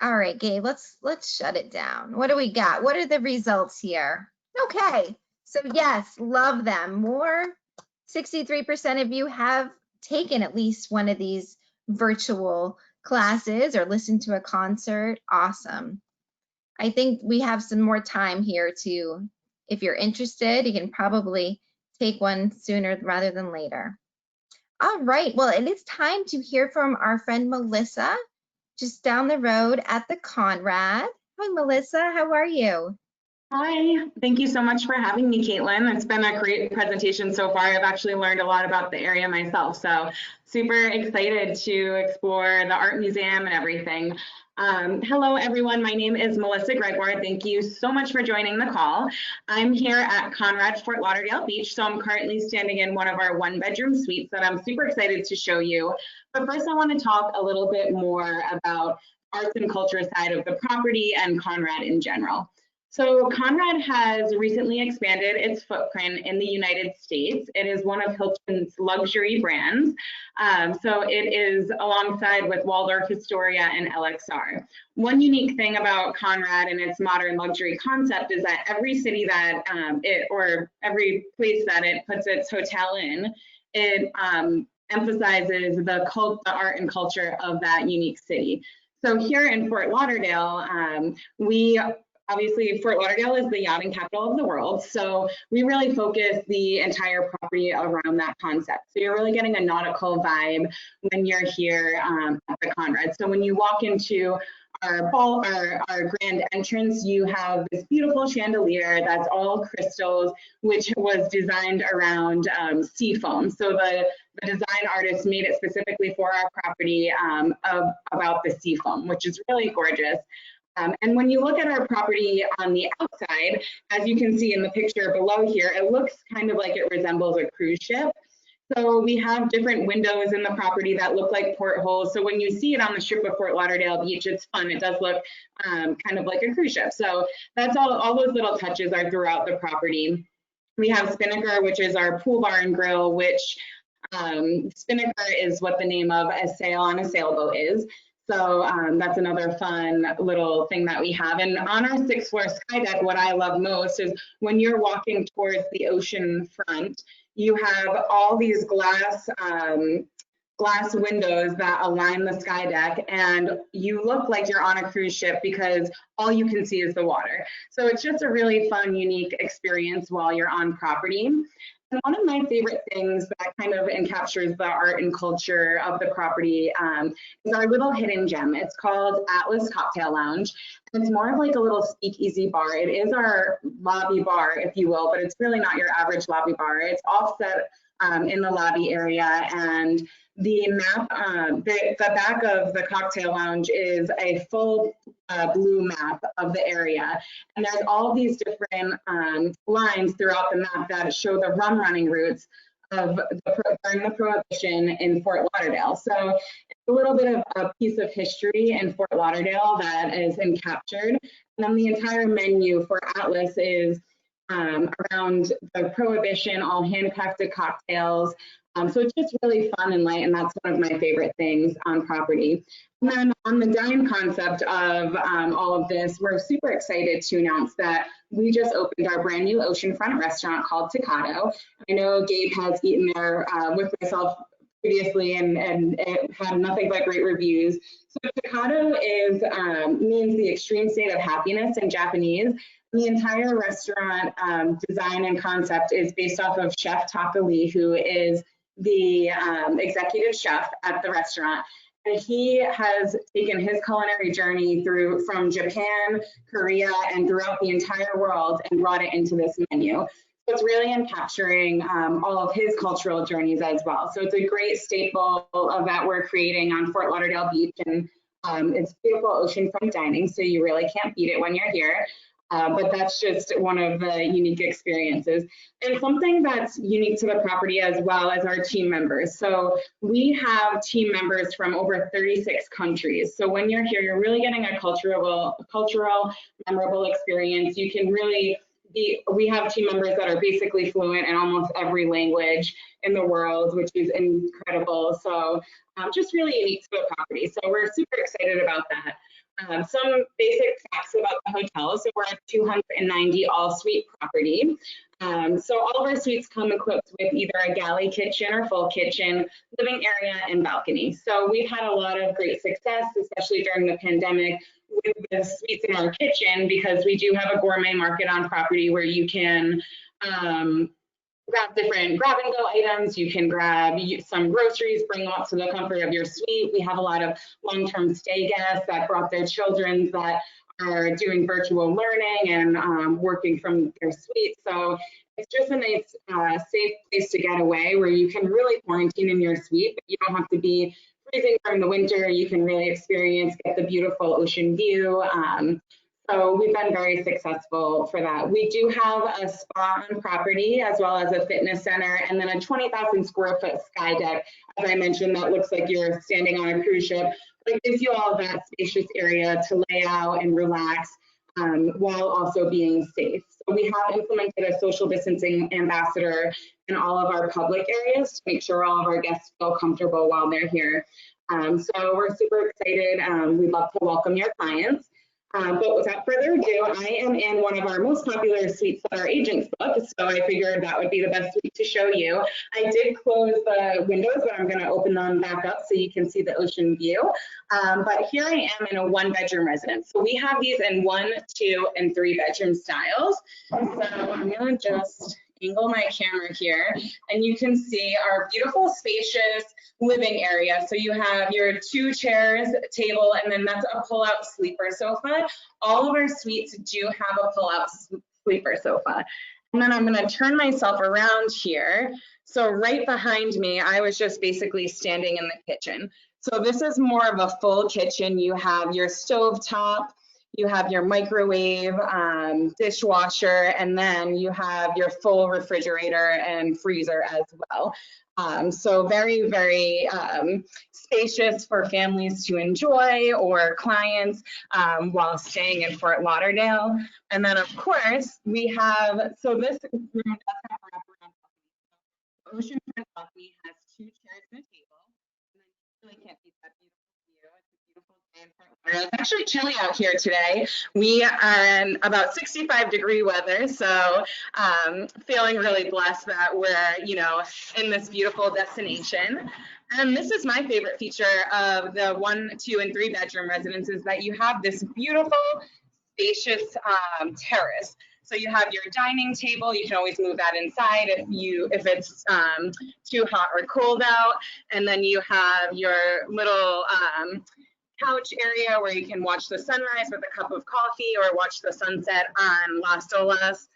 All right, Gabe, let's shut it down. What do we got? What are the results here? Okay. So yes, love them. More 63% of you have taken at least one of these virtual classes or listened to a concert. Awesome. I think we have some more time here to, if you're interested, you can probably take one sooner rather than later. All right, well, it is time to hear from our friend Melissa, just down the road at the Conrad. Hi, Melissa, how are you?
Hi, thank you so much for having me, Caitlin. It's been a great presentation so far. I've actually learned a lot about the area myself, so super excited to explore the art museum and everything. Hello, everyone. My name is Melissa Gregoire. Thank you so much for joining the call. I'm here at Conrad, Fort Lauderdale Beach, so I'm currently standing in one of our one-bedroom suites that I'm super excited to show you. But first, I want to talk a little bit more about arts and culture side of the property and Conrad in general. So Conrad has recently expanded its footprint in the United States. It is one of Hilton's luxury brands. So it is alongside with Waldorf Astoria and LXR. One unique thing about Conrad and its modern luxury concept is that every city that or every place that it puts its hotel in, it emphasizes the art and culture of that unique city. So here in Fort Lauderdale, obviously, Fort Lauderdale is the yachting capital of the world, so we really focus the entire property around that concept. So you're really getting a nautical vibe when you're here at the Conrad. So when you walk into our grand entrance, you have this beautiful chandelier that's all crystals, which was designed around sea foam. So the design artist made it specifically for our property about the sea foam, which is really gorgeous. And when you look at our property on the outside, as you can see in the picture below here, it looks kind of like it resembles a cruise ship. So we have different windows in the property that look like portholes. So when you see it on the strip of Fort Lauderdale Beach, it's fun. It does look kind of like a cruise ship. So that's all those little touches are throughout the property. We have Spinnaker, which is our pool bar and grill, which Spinnaker is what the name of a sail on a sailboat is. So that's another fun little thing that we have. And on our 6th floor sky deck, what I love most is when you're walking towards the ocean front, you have all these glass windows that align the sky deck, and you look like you're on a cruise ship because all you can see is the water. So it's just a really fun, unique experience while you're on property. And one of my favorite things that kind of encaptures the art and culture of the property is our little hidden gem. It's called Atlas Cocktail Lounge. And it's more of like a little speakeasy bar. It is our lobby bar, if you will, but it's really not your average lobby bar. It's offset in the lobby area, and the map, the back of the cocktail lounge is a full blue map of the area. And there's all these different lines throughout the map that show the rum running routes of during the Prohibition in Fort Lauderdale. So it's a little bit of a piece of history in Fort Lauderdale that is captured. And then the entire menu for Atlas is around the Prohibition, all handcrafted cocktails. So it's just really fun and light, and that's one of my favorite things on property. And then on the Dine concept of all of this, we're super excited to announce that we just opened our brand new oceanfront restaurant called Tocado. I know Gabe has eaten there with myself previously, and it had nothing but great reviews. So Tocado means the extreme state of happiness in Japanese. The entire restaurant design and concept is based off of Chef Taka Lee, who is the executive chef at the restaurant. And he has taken his culinary journey from Japan, Korea, and throughout the entire world and brought it into this menu. So it's really in capturing all of his cultural journeys as well. So it's a great staple that we're creating on Fort Lauderdale Beach, and it's beautiful oceanfront dining, so you really can't beat it when you're here. But that's just one of the unique experiences. And something that's unique to the property as well as our team members. So we have team members from over 36 countries. So when you're here, you're really getting a cultural, memorable experience. You can really we have team members that are basically fluent in almost every language in the world, which is incredible. So just really unique to the property. So we're super excited about that. Some basic facts about the hotel. So we're a 290 all-suite property. So all of our suites come equipped with either a galley kitchen or full kitchen, living area, and balcony. So we've had a lot of great success, especially during the pandemic, with the suites in our kitchen, because we do have a gourmet market on property where you can grab different grab-and-go items. You can grab some groceries, bring them up to the comfort of your suite. We have a lot of long-term stay guests that brought their children that are doing virtual learning and working from their suite. So it's just a nice, safe place to get away where you can really quarantine in your suite, but you don't have to be freezing from the winter. You can really experience, get the beautiful ocean view. So we've been very successful for that. We do have a spa on property as well as a fitness center, and then a 20,000 square foot sky deck. As I mentioned, that looks like you're standing on a cruise ship, but it gives you all that spacious area to lay out and relax while also being safe. So we have implemented a social distancing ambassador in all of our public areas to make sure all of our guests feel comfortable while they're here. So we're super excited. We'd love to welcome your clients. But without further ado, I am in one of our most popular suites that our agents book, so I figured that would be the best suite to show you. I did close the windows, but I'm going to open them back up so you can see the ocean view. But here I am in a 1-bedroom residence. So we have these in 1, 2, and 3-bedroom styles. So I'm going to just angle my camera here, and you can see our beautiful, spacious living area. So you have your 2 chairs, table, and then that's a pull-out sleeper sofa. All of our suites do have a pull-out sleeper sofa. And then I'm going to turn myself around here. So right behind me, I was just basically standing in the kitchen. So this is more of a full kitchen. You have your stove top, you have your microwave, dishwasher, and then you have your full refrigerator and freezer as well. So very, very spacious for families to enjoy or clients while staying in Fort Lauderdale. And then of course we have, so this room does have a wraparound balcony. Oceanfront balcony has 2 chairs and a table. And then you really can't beat that beautiful view. It's a beautiful day in Fort Lauderdale. It's actually chilly out here today. We are in about 65-degree weather, so feeling really blessed that we're, you know, in this beautiful destination. And this is my favorite feature of the 1, 2, and 3-bedroom residences, that you have this beautiful, spacious terrace. So you have your dining table. You can always move that inside if it's too hot or cold out. And then you have your little couch area where you can watch the sunrise with a cup of coffee or watch the sunset on Las Olas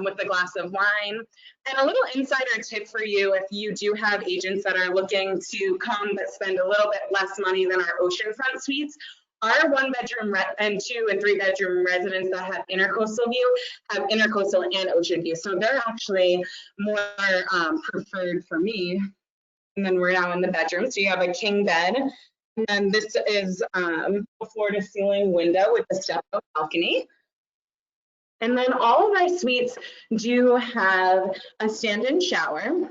with a glass of wine. And a little insider tip for you, if you do have agents that are looking to come but spend a little bit less money than our oceanfront suites, our 1-bedroom and 2 and 3-bedroom residents that have intercoastal view have intercoastal and ocean view. So they're actually more preferred for me. And then we're now in the bedroom. So you have a king bed. And this is a floor-to-ceiling window with a step-up balcony. And then all of our suites do have a stand-in shower.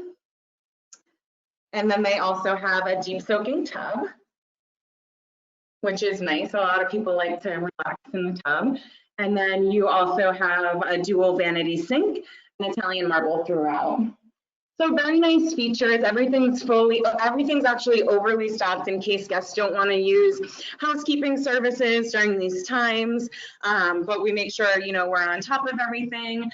And then they also have a deep soaking tub, which is nice. A lot of people like to relax in the tub. And then you also have a dual vanity sink and Italian marble throughout. So very nice features. Everything's actually overly stocked in case guests don't want to use housekeeping services during these times. But we make sure, you know, we're on top of everything.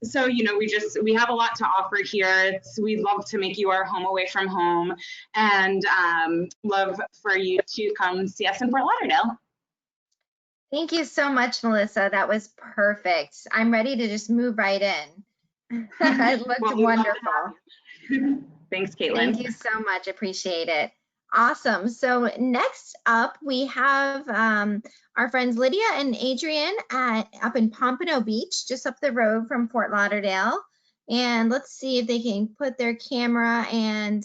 So, you know, we have a lot to offer here. We'd love to make you our home away from home, and love for you to come see us in Fort Lauderdale.
Thank you so much, Melissa. That was perfect. I'm ready to just move right in. It looked wonderful.
Thanks, Caitlin.
Thank you so much. Appreciate it. Awesome. So next up, we have our friends Lydia and Adrian up in Pompano Beach, just up the road from Fort Lauderdale. And let's see if they can put their camera and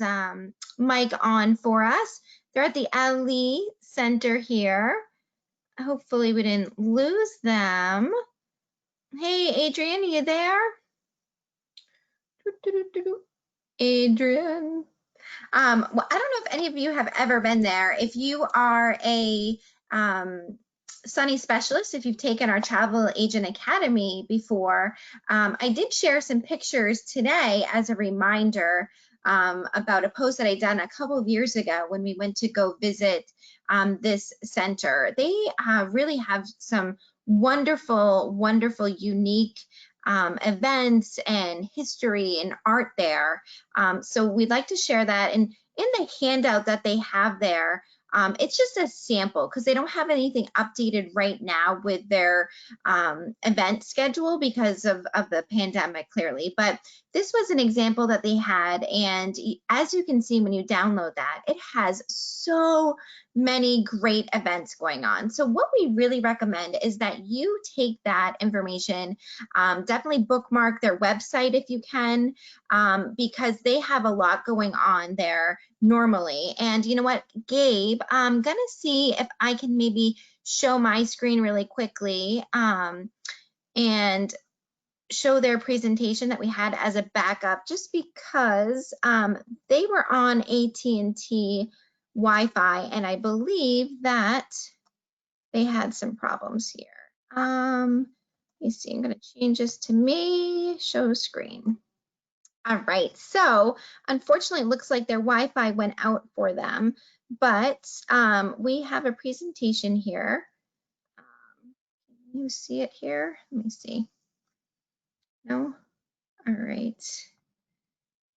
mic on for us. They're at the Ali Center here. Hopefully we didn't lose them. Hey, Adrian, are you there? Adrian. Well, I don't know if any of you have ever been there. If you are a Sunny specialist, if you've taken our Travel Agent Academy before, I did share some pictures today as a reminder about a post that I'd done a couple of years ago when we went to go visit this center. They really have some wonderful, wonderful, unique events and history and art there. So we'd like to share that. And in the handout that they have there, It's just a sample because they don't have anything updated right now with their event schedule because of the pandemic, clearly. But this was an example that they had, and as you can see when you download that, it has so many great events going on. So what we really recommend is that you take that information, definitely bookmark their website if you can, because they have a lot going on there normally. And you know what, Gabe, I'm gonna see if I can maybe show my screen really quickly and show their presentation that we had as a backup, just because they were on AT&T Wi-Fi, and I believe that they had some problems here. Let me see, I'm gonna change this to me, show screen. All right, so unfortunately, it looks like their Wi-Fi went out for them, but we have a presentation here. Can you see it here? Let me see. No? All right.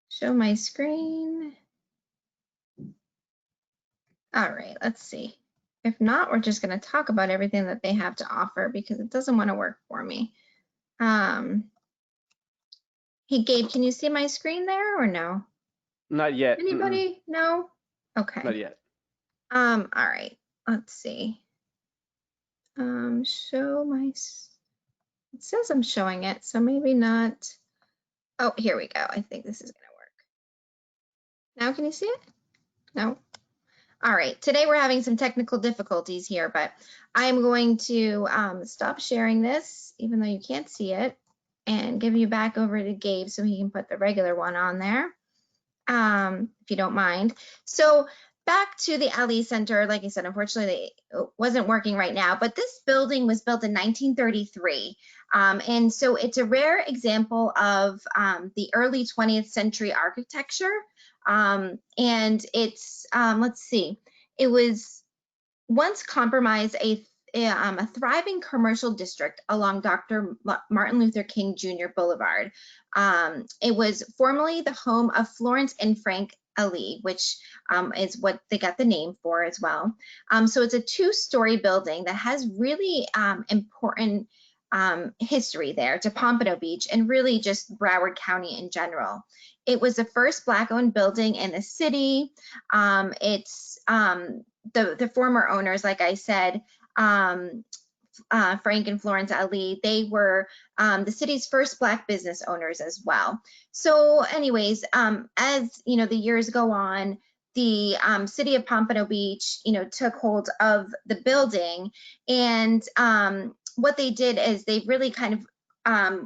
Show my screen. All right, let's see. If not, we're just going to talk about everything that they have to offer because it doesn't want to work for me. Hey, Gabe, can you see my screen there or no?
Not yet.
Anybody? No? Okay.
Not yet.
All right, let's see. Show my, it says I'm showing it, so maybe not. Oh, here we go. I think this is gonna work. Now can you see it? No? All right, today we're having some technical difficulties here, but I'm going to stop sharing this, even though you can't see it, and give you back over to Gabe so he can put the regular one on there, if you don't mind. So back to the Ali Center, like I said, unfortunately, it wasn't working right now, but this building was built in 1933. And so it's a rare example of the early 20th century architecture. And it's, let's see, it was once compromised a thriving commercial district along Dr. Martin Luther King Jr. Boulevard. It was formerly the home of Florence and Frank Ali, which is what they got the name for as well. So it's a two-story building that has really important history there to Pompano Beach and really just Broward County in general. It was the first Black-owned building in the city. It's the former owners, like I said, Frank and Florence Ali, they were the city's first Black business owners as well. So anyways, as you know, the years go on, the city of Pompano Beach, you know, took hold of the building, and what they did is they really kind of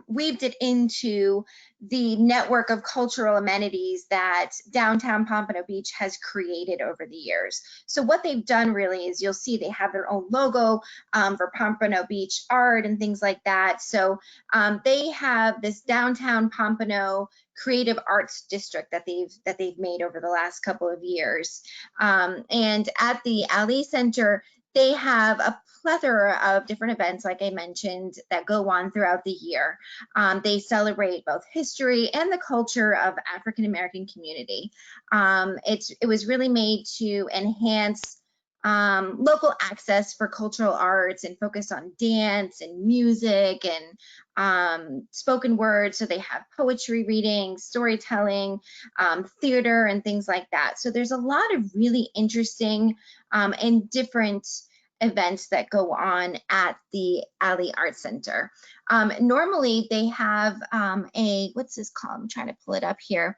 weaved it into the network of cultural amenities that downtown Pompano Beach has created over the years. So what they've done really is, you'll see they have their own logo for Pompano Beach art and things like that. So they have this downtown Pompano creative arts district that they've made over the last couple of years. And at the Ali Center, they have a plethora of different events, like I mentioned, that go on throughout the year. They celebrate both history and the culture of African American community. It was really made to enhance local access for cultural arts and focus on dance and music and spoken word. So they have poetry reading, storytelling, theater, and things like that. So there's a lot of really interesting and different events that go on at the Ali Art Center. Normally they have what's this called? I'm trying to pull it up here.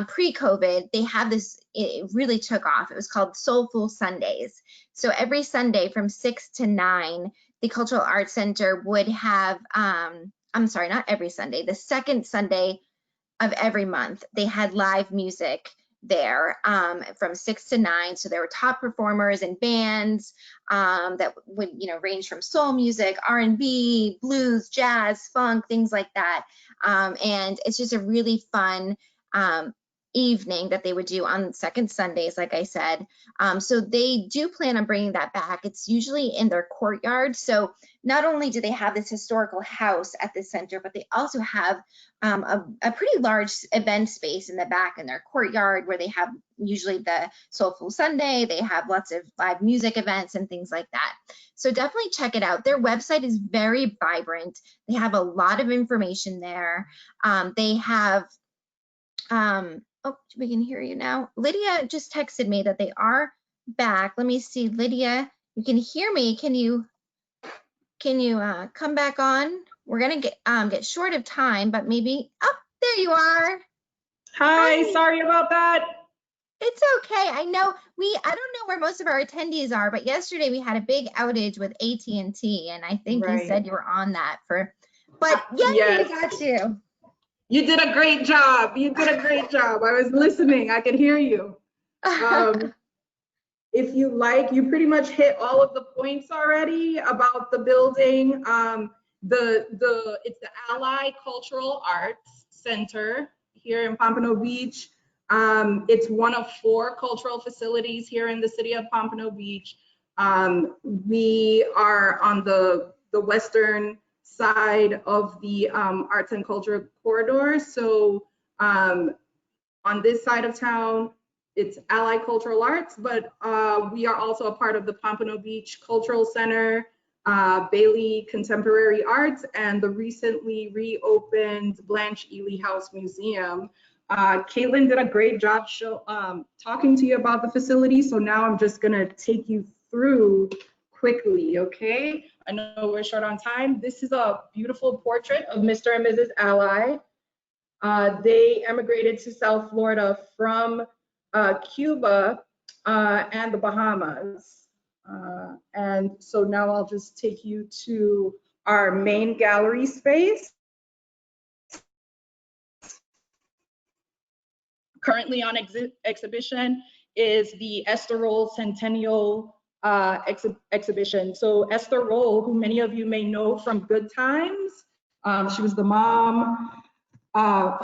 Pre-COVID, they have this, it really took off. It was called Soulful Sundays. So every Sunday from 6 to 9, the Cultural Arts Center would have, I'm sorry, not every Sunday, the second Sunday of every month, they had live music there from 6 to 9. So there were top performers and bands that would, you know, range from soul music, R&B, blues, jazz, funk, things like that. And it's just a really fun evening that they would do on second Sundays, like I said. So they do plan on bringing that back. It's usually in their courtyard. So not only do they have this historical house at the center, but they also have a pretty large event space in the back in their courtyard where they have usually the Soulful Sunday. They have lots of live music events and things like that. So definitely check it out. Their website is very vibrant. They have a lot of information there. They have, oh, we can hear you now. Lydia just texted me that they are back. Let me see, Lydia, you can hear me. Can you come back on? We're gonna get short of time, but maybe, oh, there you are.
Hi, sorry about that.
It's okay. I know I don't know where most of our attendees are, but yesterday we had a big outage with AT&T, and I think you said you were on that but yeah,
yes.
we got you.
You did a great job. You did a great job. I was listening. I could hear you. If you like, you pretty much hit all of the points already about the building. It's the Ally Cultural Arts Center here in Pompano Beach. It's one of 4 cultural facilities here in the city of Pompano Beach. We are on the western side of the arts and culture corridor. So on this side of town, it's Ally Cultural Arts, but we are also a part of the Pompano Beach Cultural Center, Bailey Contemporary Arts, and the recently reopened Blanche Ely House Museum. Caitlin did a great job talking to you about the facility, so now I'm just gonna take you through quickly, okay? I know we're short on time. This is a beautiful portrait of Mr. and Mrs. Ally. They emigrated to South Florida from Cuba and the Bahamas. And so now I'll just take you to our main gallery space. Currently on exhibition is the Esther Roll Centennial exhibition. So Esther Roll, who many of you may know from Good Times, she was the mom.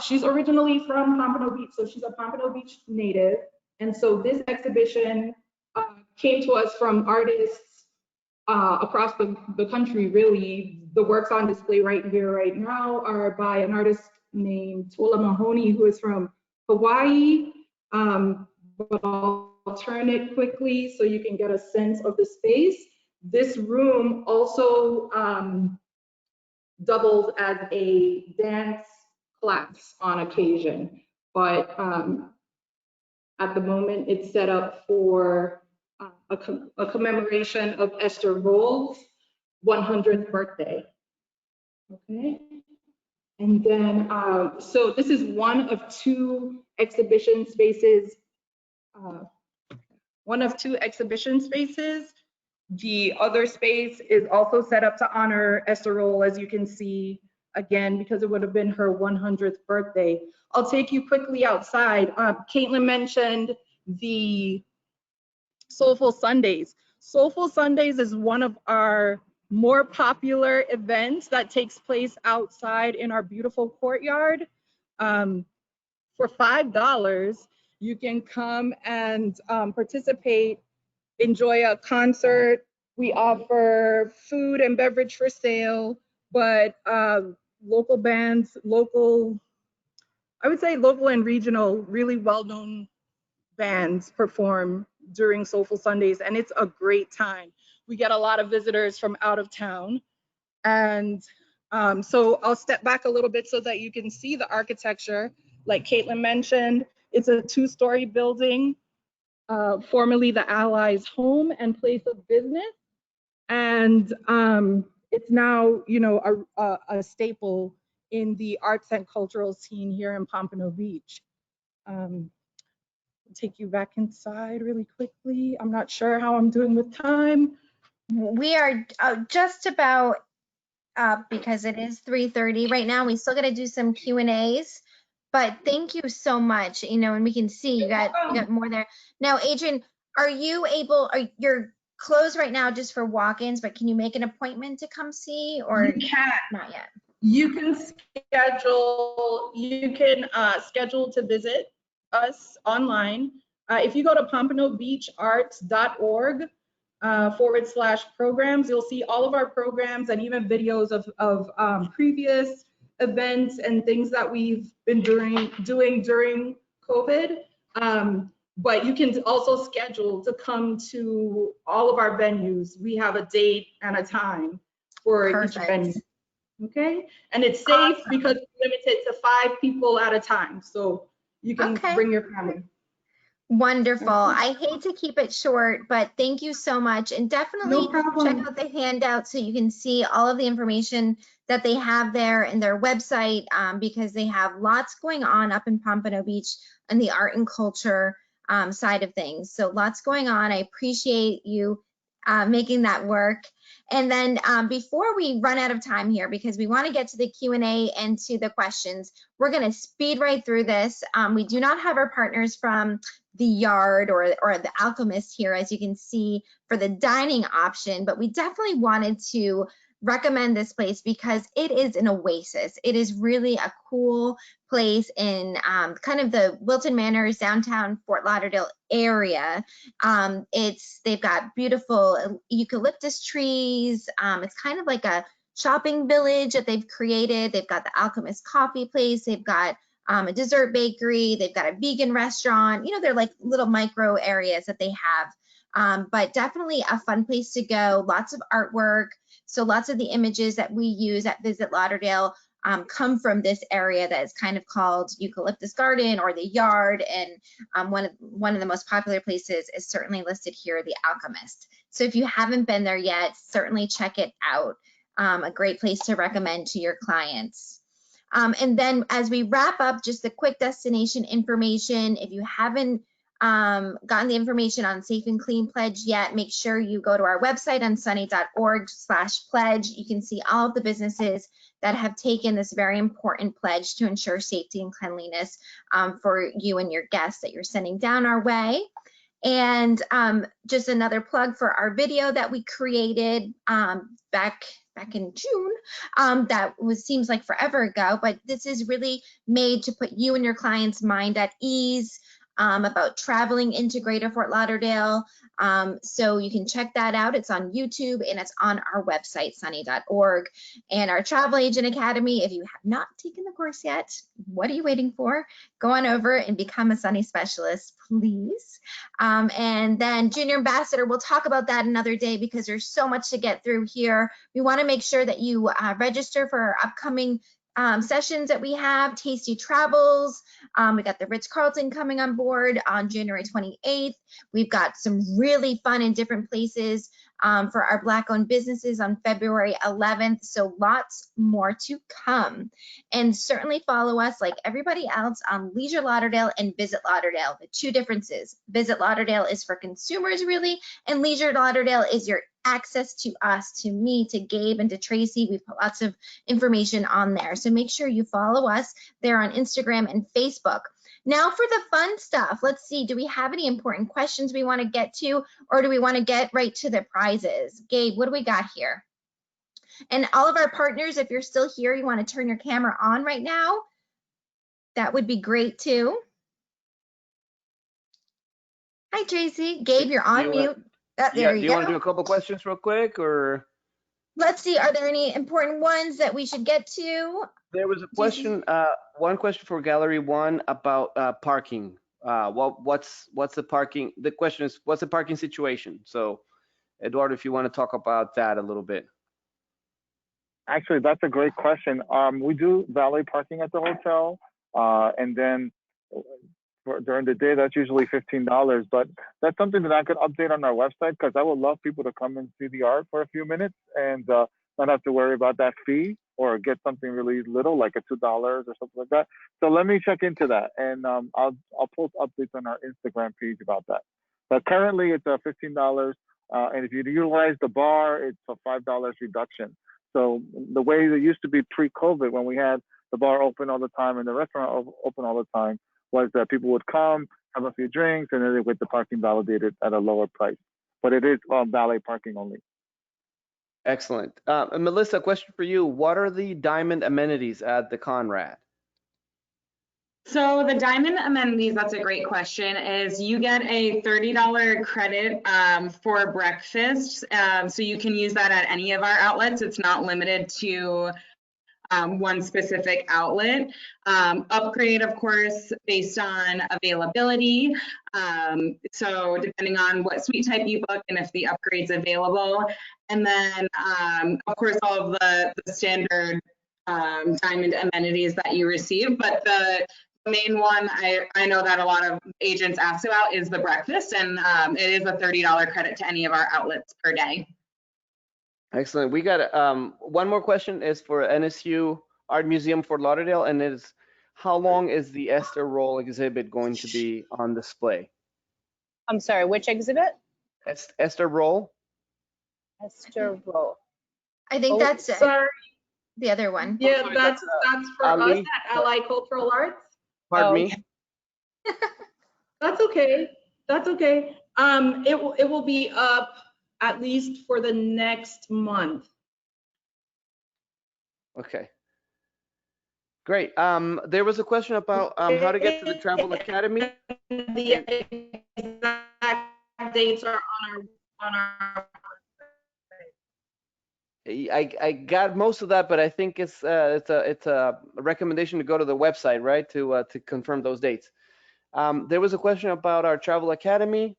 She's originally from Pompano Beach, so she's a Pompano Beach native. And so this exhibition came to us from artists across the country, really. The works on display right here, right now, are by an artist named Tola Mahoney, who is from Hawaii. But I'll turn it quickly so you can get a sense of the space. This room also doubles as a dance class on occasion, but at the moment it's set up for a commemoration of Esther Roll's 100th birthday. Okay, and then so this is one of 2 exhibition spaces. The other space is also set up to honor Esther Roll, as you can see, again, because it would have been her 100th birthday. I'll take you quickly outside. Caitlin mentioned the Soulful Sundays. Soulful Sundays is one of our more popular events that takes place outside in our beautiful courtyard. For $5, you can come and participate, enjoy a concert. We offer food and beverage for sale, but local bands, I would say local and regional, really well-known bands perform during Soulful Sundays, and it's a great time. We get a lot of visitors from out of town. And so I'll step back a little bit so that you can see the architecture. Like Caitlin mentioned, it's a 2-story building, formerly the Allies' home and place of business. And it's now, you know, a staple in the arts and cultural scene here in Pompano Beach. Take you back inside really quickly. I'm not sure how I'm doing with time.
We are just about up because it is 3:30 right now. We still got to do some Q&As, but thank you so much. You know, and we can see you got more there. Now, Adrian, you're closed right now just for walk-ins, but can you make an appointment to come see, or
you can
not yet?
You can schedule to visit us online. If you go to pompanobeacharts.org /programs, you'll see all of our programs and even videos of previous events and things that we've been doing during COVID. But you can also schedule to come to all of our venues. We have a date and a time for each venue. Okay, and it's safe because we're limited to 5 people at a time, so you can bring your family.
Wonderful. I hate to keep it short, but thank you so much. And definitely check out the handout so you can see all of the information that they have there in their website, because they have lots going on up in Pompano Beach and the art and culture side of things. So lots going on. I appreciate you making that work. And then before we run out of time here, because we want to get to the Q&A and to the questions, we're going to speed right through this. We do not have our partners from the Yard or the Alchemist here, as you can see, for the dining option, but we definitely wanted to recommend this place because it is an oasis. It is really a cool place in kind of the Wilton Manors, downtown Fort Lauderdale area. They've got beautiful eucalyptus trees. It's kind of like a shopping village that they've created. They've got the Alchemist coffee place. They've got a dessert bakery. They've got a vegan restaurant. You know, they're like little micro areas that they have. But definitely a fun place to go. Lots of artwork. So lots of the images that we use at Visit Lauderdale come from this area that is kind of called Eucalyptus Garden or the Yard. And one of the most popular places is certainly listed here, the Alchemist. So if you haven't been there yet, certainly check it out. A great place to recommend to your clients. And then as we wrap up, just the quick destination information. If you haven't gotten the information on Safe and Clean Pledge yet, make sure you go to our website on sunny.org/pledge. You can see all of the businesses that have taken this very important pledge to ensure safety and cleanliness for you and your guests that you're sending down our way. And just another plug for our video that we created back in June. That seems like forever ago, but this is really made to put you and your client's mind at ease about traveling into Greater Fort Lauderdale. So you can check that out. It's on YouTube and it's on our website, sunny.org. And our Travel Agent Academy, if you have not taken the course yet, what are you waiting for? Go on over and become a Sunny specialist, please. And then Junior Ambassador, we'll talk about that another day because there's so much to get through here. We want to make sure that you register for our upcoming sessions that we have. Tasty Travels. We got the Ritz-Carlton coming on board on January 28th. We've got some really fun and different places for our Black-owned businesses on February 11th. So lots more to come. And certainly follow us like everybody else on Leisure Lauderdale and Visit Lauderdale. The two differences. Visit Lauderdale is for consumers really, and Leisure Lauderdale is your access to us, to me, to Gabe, and to Tracy. We've put lots of information on there. So make sure you follow us there on Instagram and Facebook. Now for the fun stuff. Let's see, do we have any important questions we want to get to, or do we want to get right to the prizes? Gabe, what do we got here? And all of our partners, if you're still here, you want to turn your camera on right now, that would be great too. Hi, Tracy. Gabe, you're on mute. There you go.
Do you want to do a couple questions real quick, or?
Let's see, are there any important ones that we should get to?
There was a question, one question for Gallery 1 about parking. What's the parking? The question is, what's the parking situation? So, Eduardo, if you want to talk about that a little bit.
Actually, that's a great question. We do valet parking at the hotel, and then during the day, that's usually $15. But that's something that I could update on our website because I would love people to come and see the art for a few minutes and not have to worry about that fee or get something really little like a $2 or something like that. So let me check into that, and I'll post updates on our Instagram page about that. But currently, it's $15, and if you utilize the bar, it's a $5 reduction. So the way it used to be pre-COVID, when we had the bar open all the time and the restaurant open all the time, was that people would come, have a few drinks, and then they get the parking validated at a lower price. But it is valet parking only.
Excellent. Melissa, question for you. What are the diamond amenities at the Conrad?
So the diamond amenities, that's a great question, is you get a $30 credit for breakfast. So you can use that at any of our outlets. It's not limited to one specific outlet. Upgrade, of course, based on availability. So depending on what suite type you book and if the upgrade's available. And then, of course, all of the standard diamond amenities that you receive. But the main one I know that a lot of agents ask about is the breakfast, and it is a $30 credit to any of our outlets per day.
Excellent. We got one more question is for NSU Art Museum Fort Lauderdale, and it is, how long is the Esther Roll exhibit going to be on display?
I'm sorry, which exhibit?
Esther Roll?
Esther Roll.
I think
Oh,
that's
Sorry.
the other one.
Yeah, that's for
Ali.
us at Ally Cultural Arts.
Pardon
Oh,
me?
That's okay. That's okay. It will be up at least for the next month.
Okay. Great. There was a question about how to get to the Travel Academy.
The exact dates are on our
I got most of that, but I think it's a recommendation to go to the website, right, to confirm those dates. There was a question about our Travel Academy.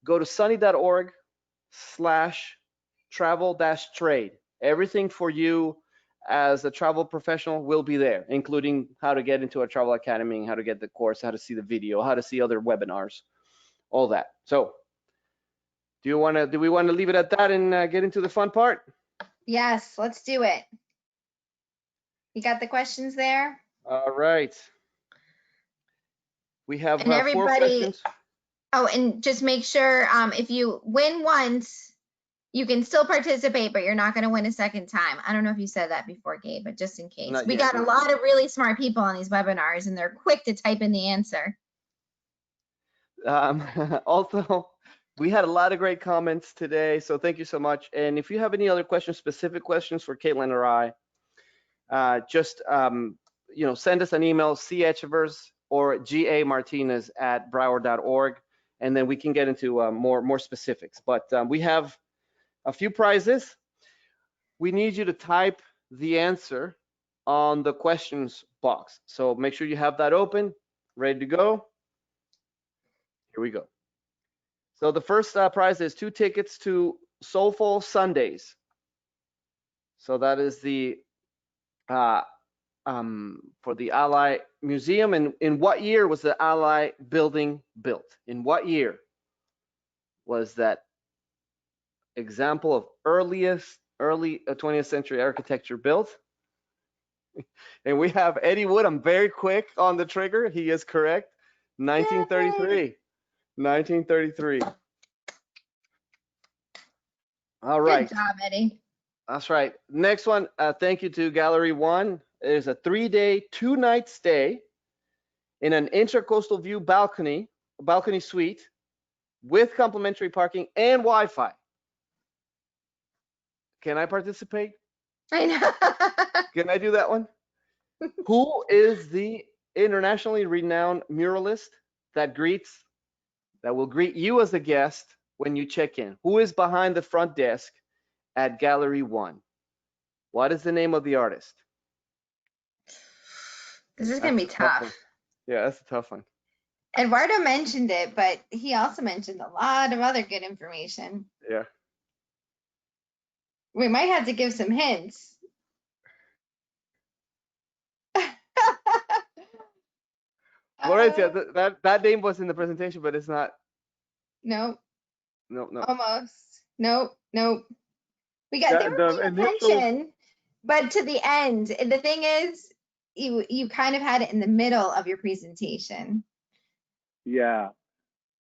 Go to sunny.org/travel-trade. Everything for you as a travel professional will be there, including how to get into a Travel Academy, how to get the course, how to see the video, how to see other webinars, all that. So do we want to leave it at that and get into the fun part?
Yes, let's do it. You got the questions there?
All right. We have
And
4
everybody-
questions.
Oh, and just make sure if you win once, you can still participate, but you're not going to win a second time. I don't know if you said that before, Gabe, but just in case.
Not
We
yet,
got a
no.
lot of really smart people on these webinars, and they're quick to type in the answer.
Also, we had a lot of great comments today, so thank you so much. And if you have any other questions, specific questions for Caitlin or I, just send us an email, cetchevers or gamartinez@broward.org, and then we can get into more specifics. But we have a few prizes. We need you to type the answer on the questions box. So make sure you have that open, ready to go. Here we go. So the first prize is 2 tickets to Soulful Sundays. So that is the for the Ally Museum. And in what year was the Ally building built? In what year was that example of early 20th century architecture built? And we have Eddie Wood. I'm very quick on the trigger. He is correct. 1933.
Yay.
1933. All right.
Good job, Eddie.
That's right. Next one, thank you to Gallery 1. It is a 3-day, 2-night stay in an intracoastal view balcony suite with complimentary parking and Wi-Fi. Can I participate?
I know.
Can I do that one? Who is the internationally renowned muralist that will greet you as a guest when you check in? Who is behind the front desk at Gallery 1? What is the name of the artist?
This is going to be tough.
One. Yeah, that's a tough one.
Eduardo mentioned it, but he also mentioned a lot of other good information.
Yeah.
We might have to give some hints.
Florencia, that name was in the presentation, but it's not.
Nope.
No.
Almost. Nope. We got they were paying attention, but to the end. And the thing is, you kind of had it in the middle of your presentation.
Yeah.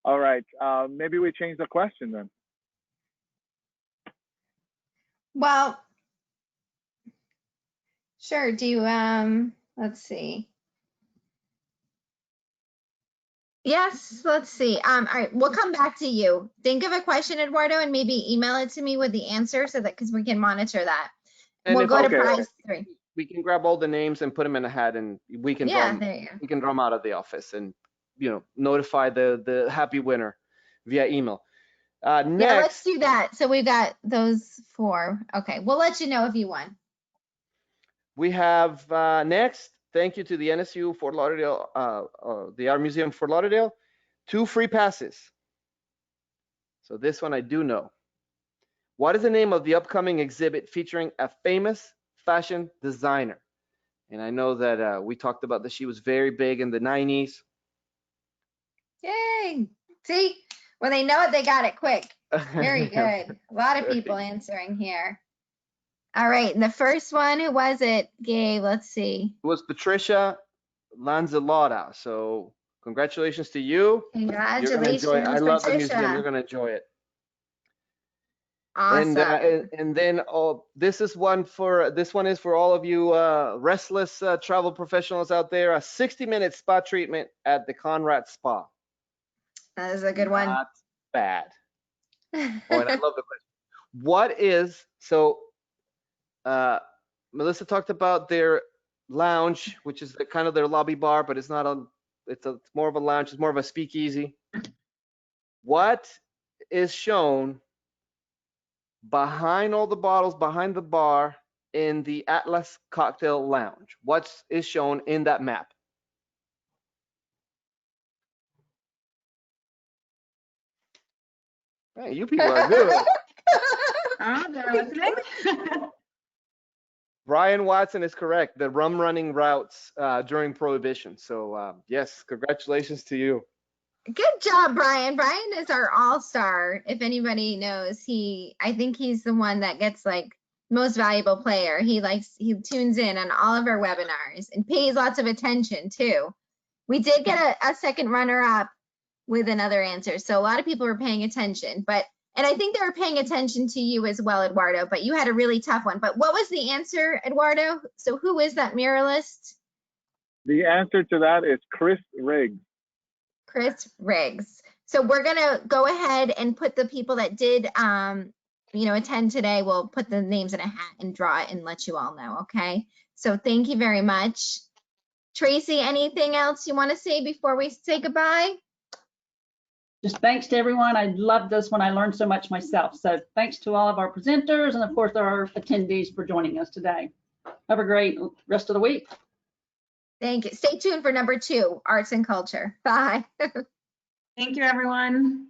All right. Maybe we change the question then.
Well, sure. Do you, let's see. Yes, let's see. All right, we'll come back to you. Think of a question, Eduardo, and maybe email it to me with the answer so that, because we can monitor that.
And
we'll go to
okay.
prize 3.
we can grab all the names and put them in a hat, and we can draw
Yeah,
them.
there you go.
We can draw them out of the office and notify the happy winner via email.
Yeah, let's
Next,
do that. So we've got those 4. Okay, we'll let you know if you won.
we have next. Thank you to the NSU Fort Lauderdale, the Art Museum Fort Lauderdale, 2 free passes. So this one I do know. What is the name of the upcoming exhibit featuring a famous fashion designer? And I know that we talked about that she was very big in the 90s.
Yay. See, when they know it, they got it quick. Very good. A lot of people answering here. All right, and the first one, who was it, Gabe? Let's see.
It was Patricia Lanzillotta. So congratulations to you. You're gonna
Congratulations,
enjoy it. I love the museum. You're
Patricia.
gonna enjoy it.
Awesome.
And then this one is for all of you restless travel professionals out there. A 60-minute spa treatment at the Conrad Spa.
That is a good one.
Not bad. Oh, and I love the question. What is Melissa talked about their lounge, which is kind of their lobby bar, but it's not it's more of a lounge. It's more of a speakeasy. What is shown behind all the bottles, behind the bar in the Atlas Cocktail Lounge? What is shown in that map? Hey, you people are good.
Oh, they're listening.
Brian Watson is correct. The rum running routes during Prohibition. So yes, congratulations to you.
Good job, Brian. Brian is our all-star. If anybody knows, I think he's the one that gets like most valuable player. He tunes in on all of our webinars and pays lots of attention too. We did get a second runner-up with another answer, so a lot of people were paying attention. And I think they were paying attention to you as well, Eduardo. But you had a really tough one. But what was the answer, Eduardo? So who is that mirrorlist?
The answer to that is Chris Riggs.
Chris Riggs. So we're gonna go ahead and put the people that did attend today, we'll put the names in a hat and draw it and let you all know, okay? So thank you very much. Tracy, anything else you want to say before we say goodbye?
Just thanks to everyone. I loved this one. I learned so much myself. So thanks to all of our presenters and of course our attendees for joining us today. Have a great rest of the week.
Thank you. Stay tuned for number 2, arts and culture. Bye.
Thank you, everyone.